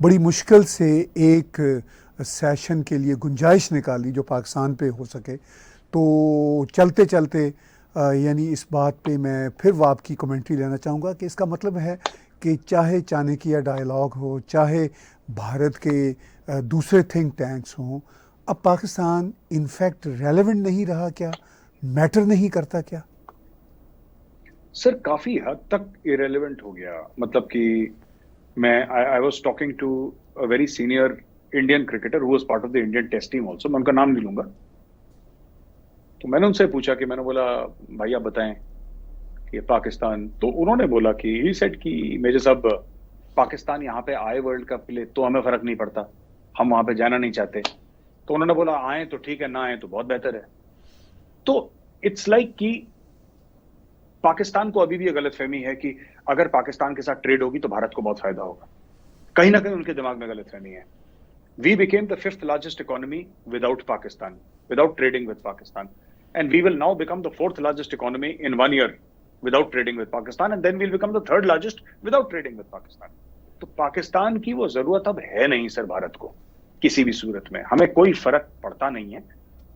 Speaker 1: बड़ी मुश्किल से एक सेशन के लिए गुंजाइश निकाली जो पाकिस्तान पे हो सके. तो चलते चलते यानी इस बात पे मैं फिर आपकी कमेंट्री लेना चाहूँगा कि इसका मतलब है कि चाहे चाणक्य डायलॉग हो, चाहे भारत के दूसरे थिंक टैंक्स हों, अब पाकिस्तान इनफैक्ट रेलेवेंट नहीं रहा क्या, मैटर नहीं करता क्या?
Speaker 2: सर काफी हद तक इरेलीवेंट हो गया. मतलब कि मैं I was talking to a very senior Indian cricketer who was part of the Indian test team also, मैं उनका नाम नहीं लूंगा. तो मैंने उनसे पूछा कि, मैंने बोला भाई आप बताएं कि पाकिस्तान, तो उन्होंने बोला कि ही सेड कि मेजर साहब पाकिस्तान यहाँ पे आए वर्ल्ड कप के लिए तो हमें फर्क नहीं पड़ता, हम वहां पे जाना नहीं चाहते. तो उन्होंने बोला आए तो ठीक है, ना आए तो बहुत बेहतर है. तो इट्स लाइक कि पाकिस्तान को अभी भी ये गलतफहमी है कि अगर पाकिस्तान के साथ ट्रेड होगी तो भारत को बहुत फायदा होगा. कहीं ना कहीं उनके दिमाग में गलतफहमी है. We became the 5th largest economy without Pakistan, without trading with Pakistan, and we will now become the 4th largest economy in 1 year without trading with Pakistan, and then we'll become the 3rd largest without trading with Pakistan. तो पाकिस्तान की वो जरूरत अब है नहीं sir Bharat को किसी भी सूरत में. हमें कोई फर्क पड़ता नहीं है.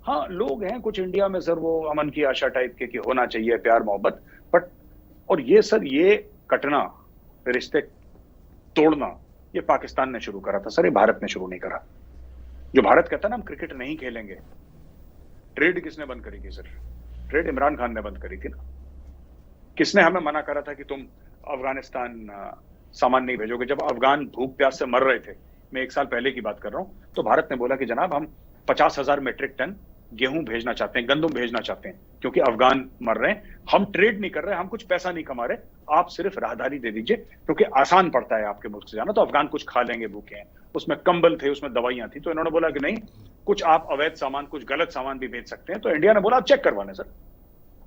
Speaker 2: हाँ, लोग हैं कुछ इंडिया में सर वो अमन की आशा टाइप के कि होना चाहिए प्यार मोहब्बत, बट और ये सर ये कटना, रिश्ते तोड़ना, ये पाकिस्तान ने शुरू करा था सर, ये भारत ने शुरू नहीं करा. जो भारत कहता ना हम क्रिकेट नहीं खेलेंगे, ट्रेड किसने बंद करी थी सर? ट्रेड इमरान खान ने बंद करी थी ना. किसने हमें मना करा था कि तुम अफगानिस्तान सामान नहीं भेजोगे? जब अफगान भूख प्यास से मर रहे थे, मैं 1 साल पहले की बात कर रहा हूं, तो भारत ने बोला कि जनाब हम 50,000 मेट्रिक टन गेहूं भेजना चाहते हैं, गंदम भेजना चाहते हैं, क्योंकि अफगान मर रहे हैं. हम ट्रेड नहीं कर रहे, हम कुछ पैसा नहीं कमा रहे, आप सिर्फ राहदारी दे दीजिए, क्योंकि आसान पड़ता है आपके मुल्क से जाना, तो अफगान कुछ खा लेंगे, भूखे हैं. उसमें कंबल थे, उसमें दवाइयां थी. तो इन्होंने बोला कि नहीं, कुछ आप अवैध सामान, कुछ गलत सामान भी भेज सकते हैं. तो इंडिया ने बोला आप चेक करवा लें सर,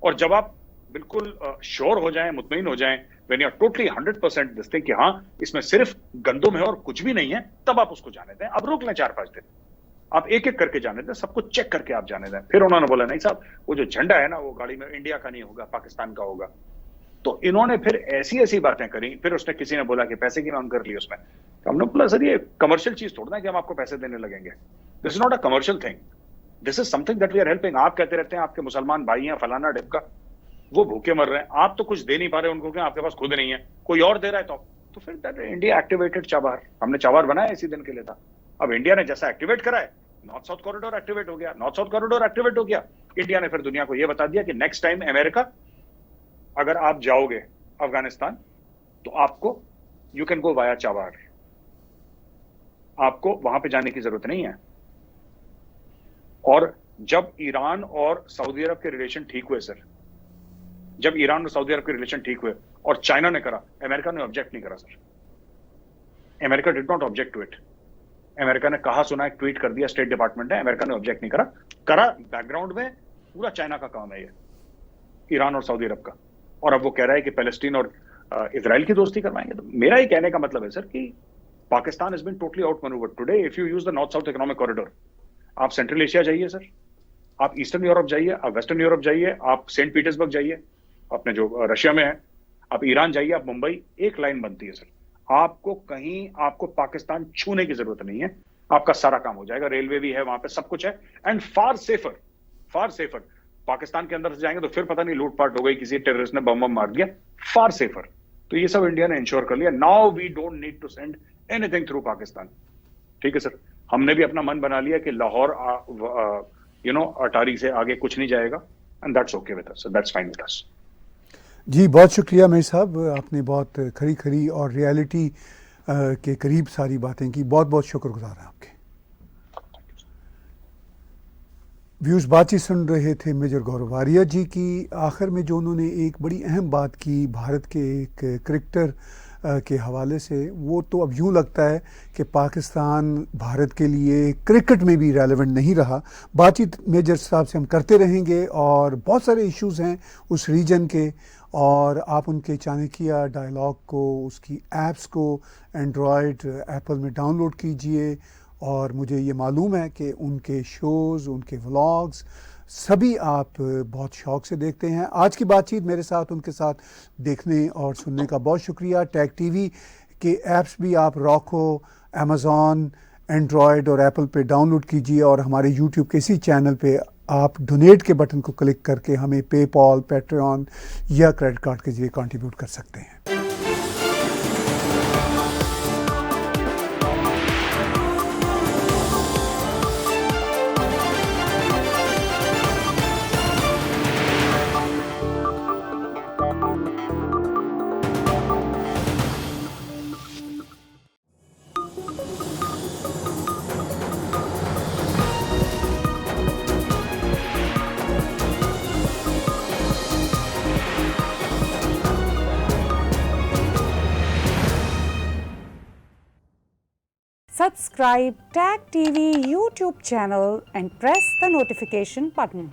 Speaker 2: और जब आप बिल्कुल श्योर हो जाएं, मुतमईन हो जाएं, when you are totally 100% this thing कि हाँ इसमें सिर्फ गंदम है और कुछ भी नहीं है, तब आप उसको जाने दें. अब रोक लें 4-5 दिन. आप एक एक करके जाने दें, सब कुछ चेक करके आप जाने दें। फिर उन्होंने बोला नहीं साहब, वो जो झंडा है ना वो गाड़ी में इंडिया का नहीं होगा, पाकिस्तान का होगा। तो इन्होंने फिर ऐसी ऐसी बातें करी। फिर उसने किसी ने बोला कि पैसे की मांग कर ली उसमें। तो हमने बोला सर ये कमर्शियल चीज थोड़ा ना कि हम आपको पैसे देने लगेंगे। This is not a commercial thing, this is something that we are helping. आप कहते रहते हैं आपके मुसलमान भाई हैं फलाना ढिमका, वो भूखे मर रहे हैं, आप तो कुछ दे नहीं पा रहे उनको, क्या आपके पास खुद नहीं है, कोई और दे रहा है। तो फिर दैट इंडिया एक्टिवेटेड चाबार। हमने चाबार बनाया इसी दिन के लिए था। अब इंडिया ने जैसा एक्टिवेट करा है, नॉर्थ साउथ कॉरिडोर एक्टिवेट हो गया, नॉर्थ साउथ कॉरिडोर एक्टिवेट हो गया। इंडिया ने फिर दुनिया को यह बता दिया कि नेक्स्ट टाइम अमेरिका अगर आप जाओगे अफगानिस्तान तो आपको you can go via Chabahar, आपको वहां पे जाने की जरूरत नहीं है। और जब ईरान और सऊदी अरब के रिलेशन ठीक हुए सर, जब ईरान और सऊदी अरब के रिलेशन ठीक हुए और चाइना ने करा, अमेरिका ने ऑब्जेक्ट नहीं करा सर। America did not object to it. America ने कहा सुना, एक ट्वीट कर दिया स्टेट डिपार्टमेंट ने, अमेरिका ने ऑब्जेक्ट नहीं करा बैकग्राउंड में पूरा चाइना का काम है ये, ईरान और सऊदी अरब का। और अब वो कह रहा है कि पैलेस्टीन और इजराइल की दोस्ती करवाएंगे। तो मेरा ये कहने का मतलब है सर कि Pakistan has been totally outmanoeuvred today. If you use the north south economic corridor, आप सेंट्रल एशिया जाइए सर, आप ईस्टर्न यूरोप जाइए, आप वेस्टर्न यूरोप जाइए, आप सेंट पीटर्सबर्ग जाइए अपने जो रशिया में है, आप ईरान जाइए, आप मुंबई, एक लाइन बनती है सर। आपको कहीं आपको पाकिस्तान छूने की जरूरत नहीं है, आपका सारा काम हो जाएगा। रेलवे भी है वहां पे, सब कुछ है, and far safer, far safer. Pakistan के अंदर से जाएंगे तो फिर पता नहीं लूटपाट हो गई, किसी टेररिस्ट ने बम मार दिया, फार सेफर। तो ये सब इंडिया ने इंश्योर कर लिया। Now we don't need to send anything through Pakistan. ठीक है सर, हमने भी अपना मन बना लिया कि लाहौर अटारी से आगे कुछ नहीं जाएगा, and that's okay with us, that's fine with us.
Speaker 1: जी बहुत शुक्रिया मेर साहब, आपने बहुत खरी खरी और रियलिटी के करीब सारी बातें की। बहुत बहुत शुक्रगुजार हैं आपके। व्यूज़ बातचीत सुन रहे थे मेजर गौरव वारिया जी की। आखिर में जो उन्होंने एक बड़ी अहम बात की भारत के एक क्रिकेटर के हवाले से, वो तो अब यूँ लगता है कि पाकिस्तान भारत के लिए क्रिकेट में भी रेलेवेंट नहीं रहा। बातचीत मेजर साहब से हम करते रहेंगे और बहुत सारे इश्यूज़ हैं उस रीजन के, और आप उनके चाणक्य डायलॉग को, उसकी एप्स को एंड्रॉयड एप्पल में डाउनलोड कीजिए। और मुझे ये मालूम है कि उनके शोज़, उनके व्लॉग्स सभी आप बहुत शौक़ से देखते हैं। आज की बातचीत मेरे साथ उनके साथ देखने और सुनने का बहुत शुक्रिया। टैग टीवी के ऐप्स भी आप रॉको, अमेज़ॉन, एंड्रॉयड और एप्पल पे डाउनलोड कीजिए, और हमारे यूट्यूब के इसी चैनल पे आप डोनेट के बटन को क्लिक करके हमें पेपॉल, पैट्रियन या क्रेडिट कार्ड के जरिए कंट्रीब्यूट कर सकते हैं।
Speaker 3: Subscribe Tag TV YouTube channel and press the notification button.